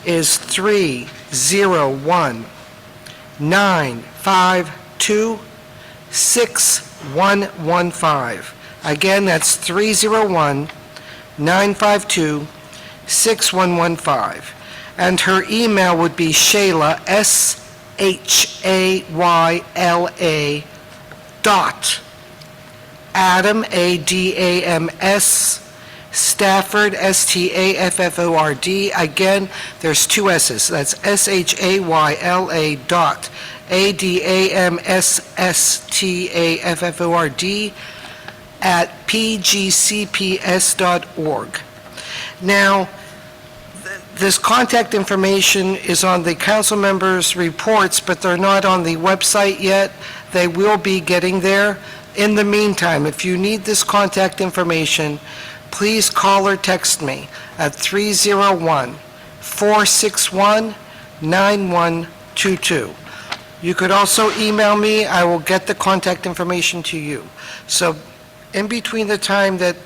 [SPEAKER 3] is 301-952-6115. Again, that's 301-952-6115. And her email would be Shayla, Shayla, Adam, Adams, Stafford, Stafford. Again, there's two S's. That's Shayla ADAMSSTAFFORD at pgcps.org. Now, this contact information is on the council members' reports, but they're not on the website yet. They will be getting there. In the meantime, if you need this contact information, please call or text me at 301-461-9122. You could also email me. I will get the contact information to you. So in between the time that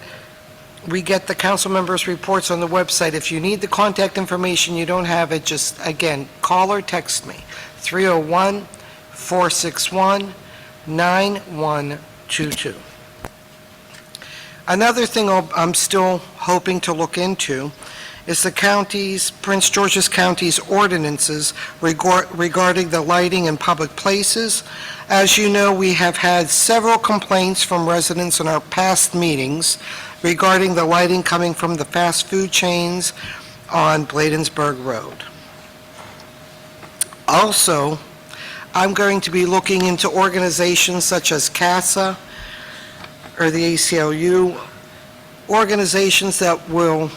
[SPEAKER 3] we get the council members' reports on the website, if you need the contact information, you don't have it, just, again, call or text me, 301-461-9122. Another thing I'm still hoping to look into is the county's, Prince George's County's ordinances regarding the lighting in public places. As you know, we have had several complaints from residents in our past meetings regarding the lighting coming from the fast food chains on Bladensburg Road. Also, I'm going to be looking into organizations such as CASA or the ACLU, organizations that will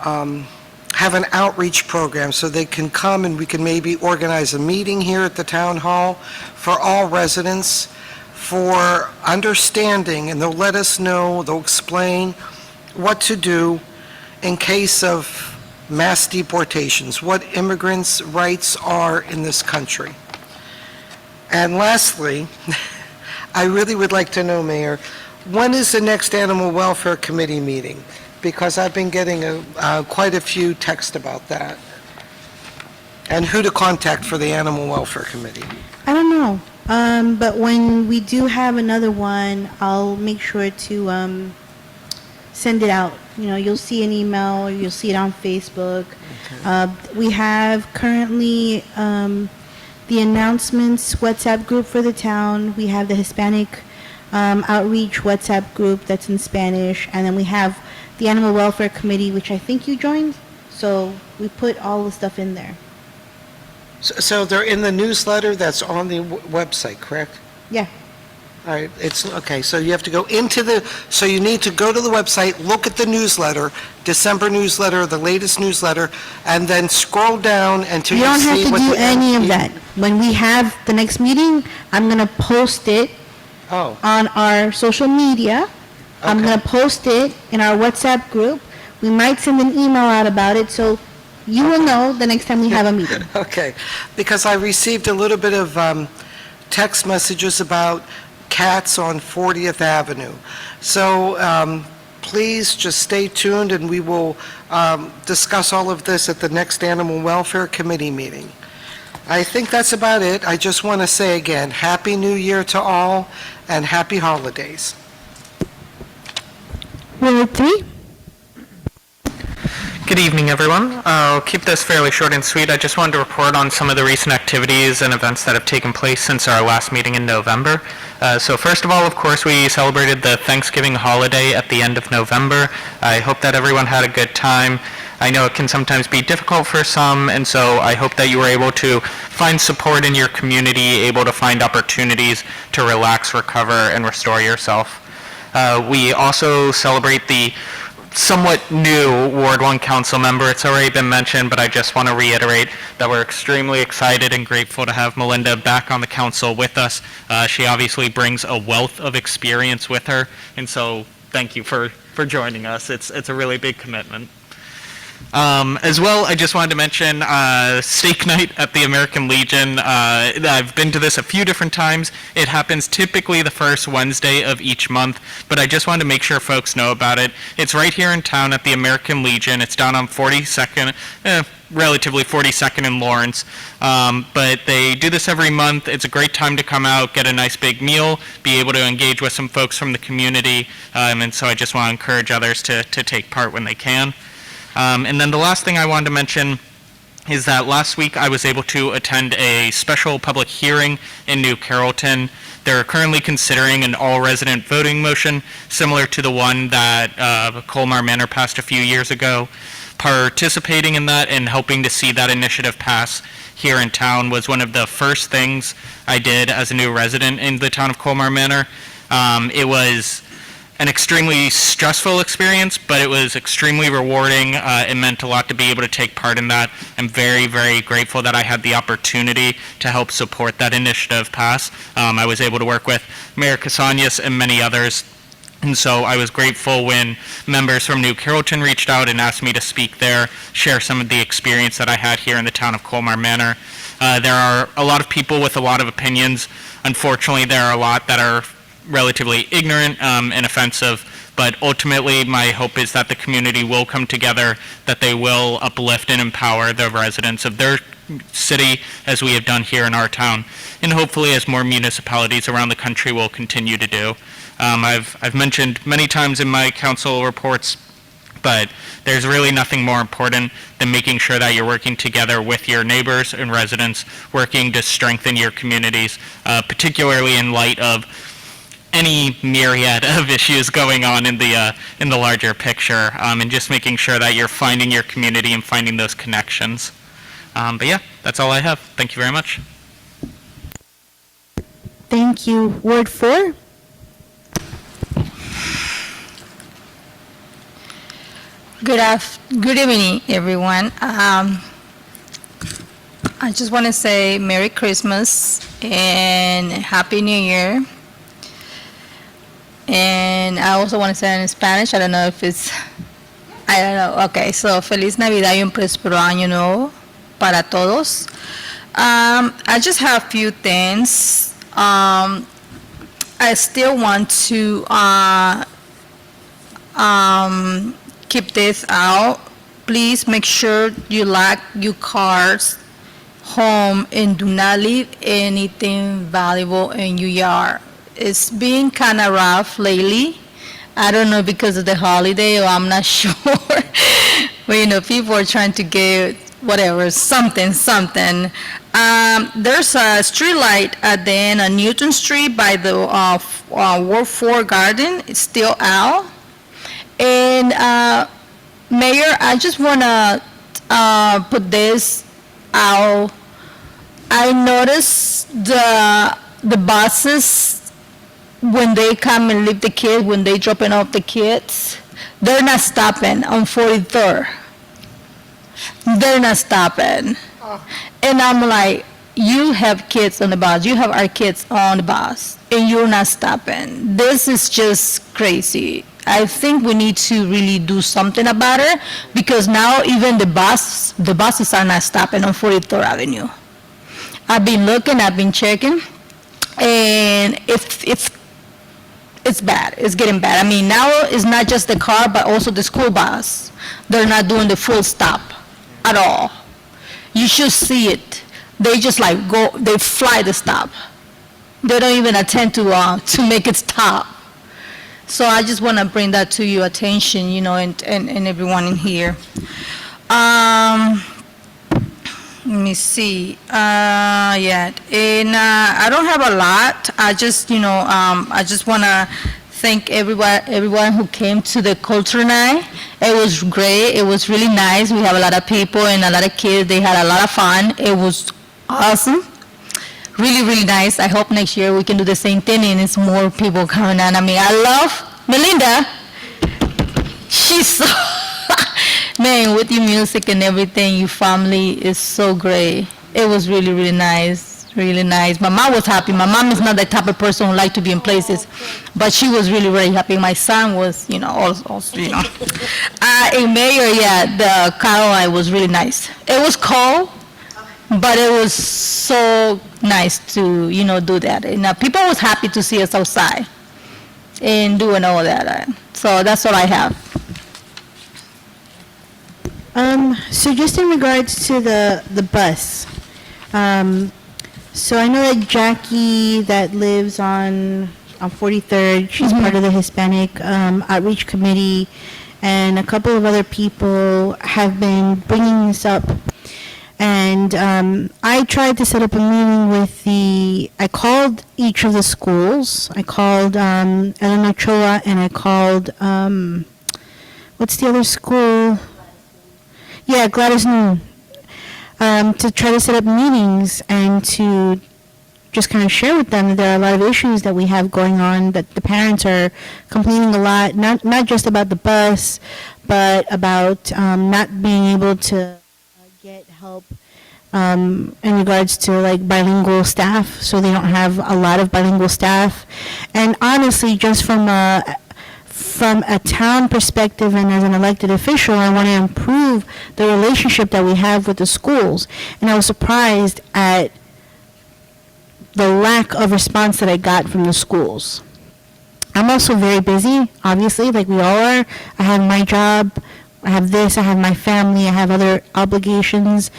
[SPEAKER 3] have an outreach program so they can come and we can maybe organize a meeting here at the town hall for all residents for understanding, and they'll let us know, they'll explain what to do in case of mass deportations, what immigrants' rights are in this country. And lastly, I really would like to know, Mayor, when is the next Animal Welfare Committee meeting? Because I've been getting quite a few texts about that. And who to contact for the Animal Welfare Committee.
[SPEAKER 1] I don't know, but when we do have another one, I'll make sure to send it out. You know, you'll see an email, or you'll see it on Facebook. We have currently the announcements WhatsApp group for the town. We have the Hispanic outreach WhatsApp group that's in Spanish, and then we have the Animal Welfare Committee, which I think you joined. So we put all the stuff in there.
[SPEAKER 3] So they're in the newsletter that's on the website, correct?
[SPEAKER 1] Yeah.
[SPEAKER 3] All right, it's, okay, so you have to go into so you need to go to the website, look at the newsletter, December newsletter, the latest newsletter, and then scroll down until
[SPEAKER 1] You
[SPEAKER 3] you
[SPEAKER 1] don't have
[SPEAKER 3] see
[SPEAKER 1] to
[SPEAKER 3] what
[SPEAKER 1] do
[SPEAKER 3] the...
[SPEAKER 1] any of that. When we have the next meeting, I'm going to post it
[SPEAKER 3] Oh,
[SPEAKER 1] on our social media. I'm
[SPEAKER 3] Okay.
[SPEAKER 1] going to post it in our WhatsApp group. We might send an email out about it, so you will know the next time we have a meeting.
[SPEAKER 3] okay, because I received a little bit of text messages about cats on 40th Avenue. So please just stay tuned, and we will discuss all of this at the next Animal Welfare Committee meeting. I think that's about it. I just want to say again, Happy New Year to all, and Happy Holidays.
[SPEAKER 5] Ward 3?
[SPEAKER 4] Good evening, everyone. I'll keep this fairly short and sweet. I just wanted to report on some of the recent activities and events that have taken place since our last meeting in November. So first of all, of course, we celebrated the Thanksgiving holiday at the end of November. I hope that everyone had a good time. I know it can sometimes be difficult for some, and so I hope that you were able to find support in your community, able to find opportunities to relax, recover, and restore yourself. We also celebrate the somewhat new Ward 1 council member. It's already been mentioned, but I just want to reiterate that we're extremely excited and grateful to have Melinda back on the council with us. She obviously brings a wealth of experience with her, and so thank you for joining us. It's a really big commitment. As well, I just wanted to mention steak night at the American Legion. I've been to this a few different times. It happens typically the first Wednesday of each month, but I just wanted to make sure folks know about it. It's right here in town at the American Legion. It's down on 42nd, relatively 42nd in Lawrence. But they do this every month. It's a great time to come out, get a nice big meal, be able to engage with some folks from the community, and so I just want to encourage others to take part when they can. And then the last thing I wanted to mention is that last week I was able to attend a special public hearing in New Carrollton. They're currently considering an all-resident voting motion similar to the one that Colmar Manor passed a few years ago. Participating in that and helping to see that initiative pass here in town was one of the first things I did as a new resident in the town of Colmar Manor. It was an extremely stressful experience, but it was extremely rewarding. It meant a lot to be able to take part in that. I'm very, very grateful that I had the opportunity to help support that initiative pass. I was able to work with Mayor Casanias and many others, and so I was grateful when members from New Carrollton reached out and asked me to speak there, share some of the experience that I had here in the town of Colmar Manor. There are a lot of people with a lot of opinions. Unfortunately, there are a lot that are relatively ignorant and offensive, but ultimately my hope is that the community will come together, that they will uplift and empower the residents of their city as we have done here in our town, and hopefully as more municipalities around the country will continue to do. I've mentioned many times in my council reports, but there's really nothing more important than making sure that you're working together with your neighbors and residents, working to strengthen your communities, particularly in light of any myriad of issues going on in the larger picture, and just making sure that you're finding your community and finding those connections. But yeah, that's all I have. Thank you very much.
[SPEAKER 1] Thank you. Ward 4?
[SPEAKER 5] Good evening, everyone. I just want to say Merry Christmas and Happy New Year. And I also want to say in Spanish, I don't know. Okay, so Feliz Navidad y un próspero año nuevo para todos. I just have a few things. I I still want to keep this out. Please make sure you lock your cars home and do not leave anything valuable in your yard. It's been kind of rough lately. I don't know because of the holiday or I'm not sure. But people are trying to get whatever, something. There's a street light at the end of Newton Street by the Ward 4 Garden. It's still out. And Mayor, I just want to put this out. I noticed the buses when they come and leave the kids, when they dropping off the kids, they're not stopping on 43rd. They're not stopping. And I'm like, you have kids on the bus, you have our kids on the bus, and you're not stopping. This is just crazy. I think we need to really do something about it, because now even the buses are not stopping on 43rd Avenue. I've been looking, I've been checking, and it's bad. It's getting bad. I mean, now it's not just the car, but also the school bus. They're not doing the full stop at all. You should see it. They just they fly the stop. They don't even attempt to make it stop. So I just want to bring that to your attention, and everyone in here. Let me see. Yeah, and I don't have a lot. I just want to thank everyone who came to the culture night. It was great. It was really nice. We have a lot of people and a lot of kids. They had a lot of fun. It was awesome. Really, really nice. I hope next year we can do the same thing and it's more people coming on. I mean, I love Melinda. She's so, man, with your music and everything, your family is so great. It was really, really nice. Really nice. My mom was happy. My mom is not the type of person who like to be in places, but she was really, really happy. My son was, also. In Mayor, yeah, the Carolina was really nice. It was cold, but it was so nice to, do that. And people was happy to see us outside and doing all that. So that's all I have.
[SPEAKER 1] So just in regards to the bus, so I know that Jackie that lives on 43rd, she's part of the Hispanic Outreach Committee, and a couple of other people have been bringing this up. And I tried to set up a meeting with I called each of the schools. I called Elena Ochoa, and I called, what's the other school? Yeah, Gladys Noon. To try to set up meetings and to just kind of share with them that there are a lot of issues that we have going on, that the parents are complaining a lot, not just about the bus, but about not being able to get help in regards to bilingual staff, so they don't have a lot of bilingual staff. And honestly, just from a town perspective and as an elected official, I want to improve the relationship that we have with the schools. And I was surprised at the lack of response that I got from the schools. I'm also very busy, obviously, like we all are. I have my job, I have this, I have my family, I have other obligations.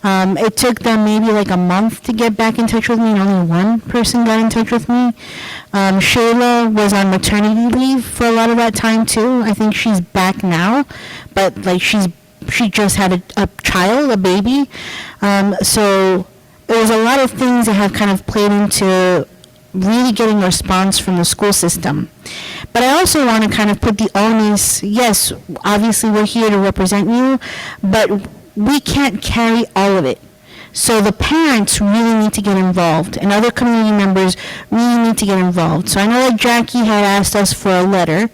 [SPEAKER 1] It took them maybe a month to get back in touch with me, and only one person got in touch with me. Shayla was on maternity leave for a lot of that time too. I think she's back now, but she just had a child, a baby. So there's a lot of things that have kind of played into really getting a response from the school system. But I also want to kind of put the onus, yes, obviously we're here to represent you, but we can't carry all of it. So the parents really need to get involved, and other community members really need to get involved. So I know that Jackie had asked us for a letter.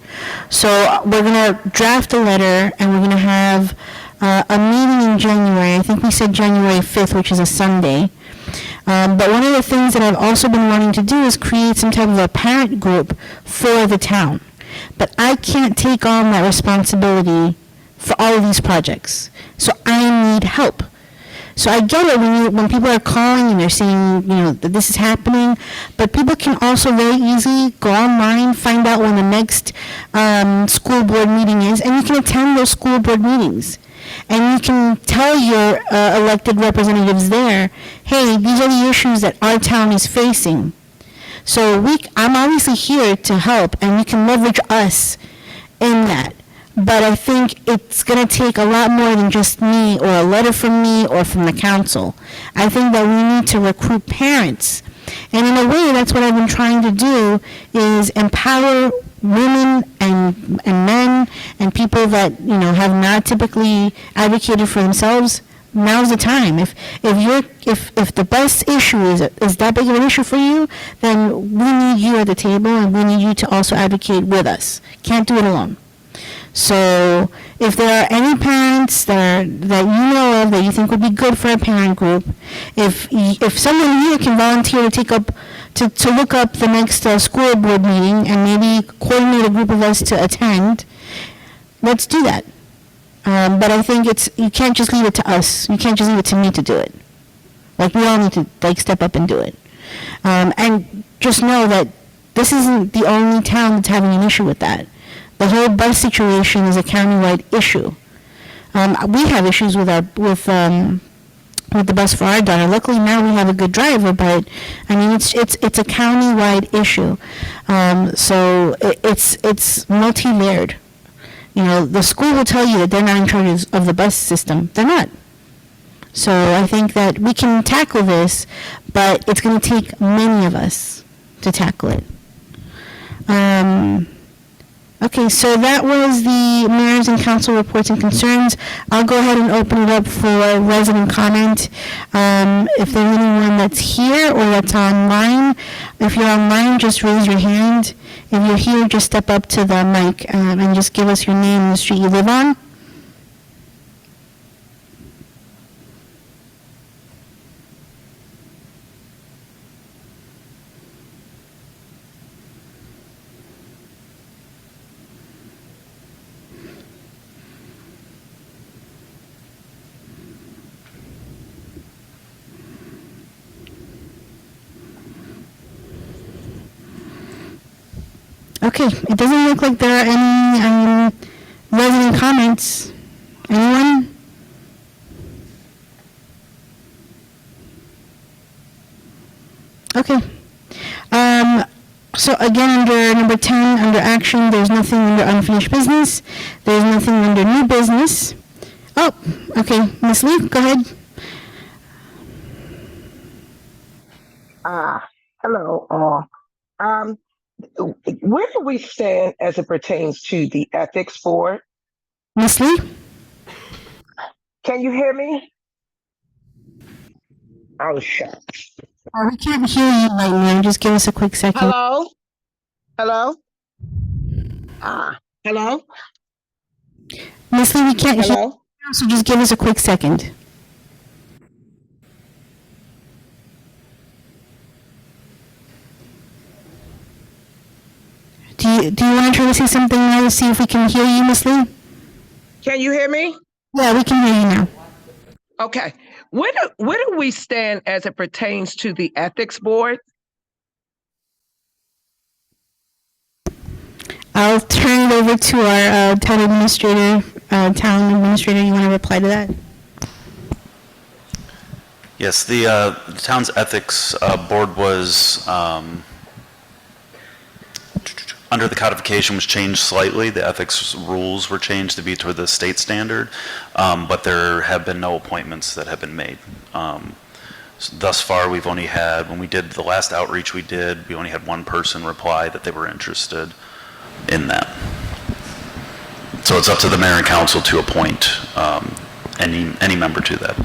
[SPEAKER 1] So we're going to draft a letter, and we're going to have a meeting in January. I think we said January 5th, which is a Sunday. But one of the things that I've also been wanting to do is create some type of a parent group for the town. But I can't take on that responsibility for all of these projects. So I need help. So I get it when people are calling and they're saying, that this is happening, but people can also very easily go online, find out when the next school board meeting is, and you can attend those school board meetings. And you can tell your elected representatives there, hey, these are the issues that our town is facing. So I'm obviously here to help, and you can leverage us in that. But I think it's going to take a lot more than just me or a letter from me or from the council. I think that we need to recruit parents. And in a way, that's what I've been trying to do, is empower women and men and people that, have not typically advocated for themselves. Now's the time. If the bus issue is that big of an issue for you, then we need you at the table, and we need you to also advocate with us. Can't do it alone. So if there are any parents that you know of that you think would be good for a parent group, if someone here can volunteer to look up the next school board meeting and maybe coordinate a group of us to attend, let's do that. But I think you can't just leave it to us. You can't just leave it to me to do it. Like, we all need to step up and do it. And just know that this isn't the only town that's having an issue with that. The whole bus situation is a countywide issue. We have issues with the bus for our daughter. Luckily now we have a good driver, but I mean it's a countywide issue. So it's multi-layered. The school will tell you that they're not in charge of the bus system. They're not. So I think that we can tackle this, but it's going to take many of us to tackle it. Okay, so that was the mayor's and council reports and concerns. I'll go ahead and open it up for resident comment. If there's anyone that's here or that's online, if you're online, just raise your hand. If you're here, just step up to the mic and just give us your name and the street you live on. Okay, it doesn't look like there are any resident comments. Anyone? Okay. So again, under number 10, under action, there's nothing under unfinished business. There's nothing under new business. Oh, okay. Ms. Lee, go ahead.
[SPEAKER 10] Hello, all. Where do we stand as it pertains to the ethics board?
[SPEAKER 1] Ms. Lee?
[SPEAKER 10] Can you hear me? Oh, shucks.
[SPEAKER 1] We can't hear you right now. Just give us a quick second.
[SPEAKER 10] Hello? Hello? Hello?
[SPEAKER 1] Ms. Lee, we can't hear
[SPEAKER 10] Hello?
[SPEAKER 1] you, so just give us a quick second. Do you want to try to say something now to see if we can hear you, Ms. Lee?
[SPEAKER 10] Can you hear me?
[SPEAKER 1] Yeah, we can hear you now.
[SPEAKER 10] Okay. Where do we stand as it pertains to the ethics board?
[SPEAKER 1] I'll turn it over to our town administrator. You want to reply to that?
[SPEAKER 8] Yes, the town's ethics board was, under the codification was changed slightly. The ethics rules were changed to be toward the state standard, but there have been no appointments that have been made. Thus far, we've only had, when we did the last outreach we did, we only had one person reply that they were interested in that. So it's up to the mayor and council to appoint any member to that.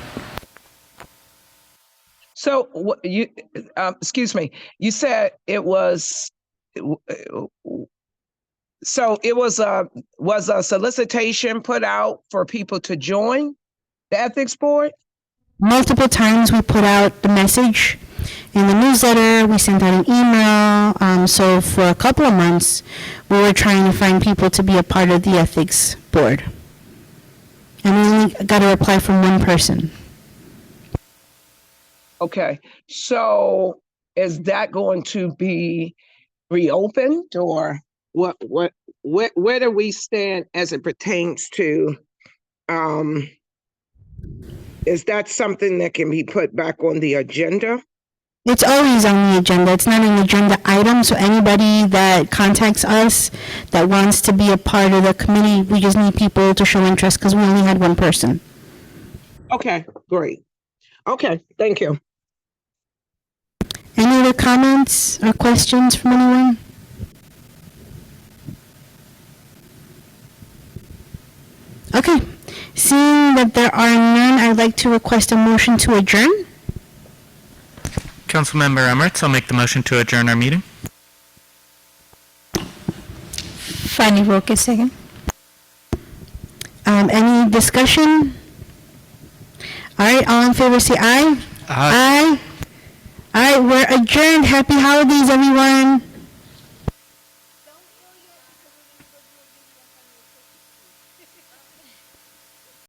[SPEAKER 10] So excuse me, you said it was, so it was a solicitation put out for people to join the ethics board?
[SPEAKER 1] Multiple times we put out the message in the newsletter, we sent out an email, so for a couple of months we were trying to find people to be a part of the ethics board. And we only got a reply from one person.
[SPEAKER 10] Okay, so is that going to be reopened or where do we stand as it pertains to, um, is that something that can be put back on the agenda?
[SPEAKER 1] It's always on the agenda. It's not an agenda item, so anybody that contacts us that wants to be a part of the committee, we just need people to show interest because we only had one person.
[SPEAKER 10] Okay, great. Okay, thank you.
[SPEAKER 1] Any other comments or questions from anyone? Okay, seeing that there are none, I'd like to request a motion to adjourn.
[SPEAKER 4] Councilmember Emirates, I'll make the motion to adjourn our meeting.
[SPEAKER 5] Fanny Roque, second.
[SPEAKER 1] Any discussion? All right, all in favor say aye. Aye. All right, we're adjourned. Happy holidays, everyone.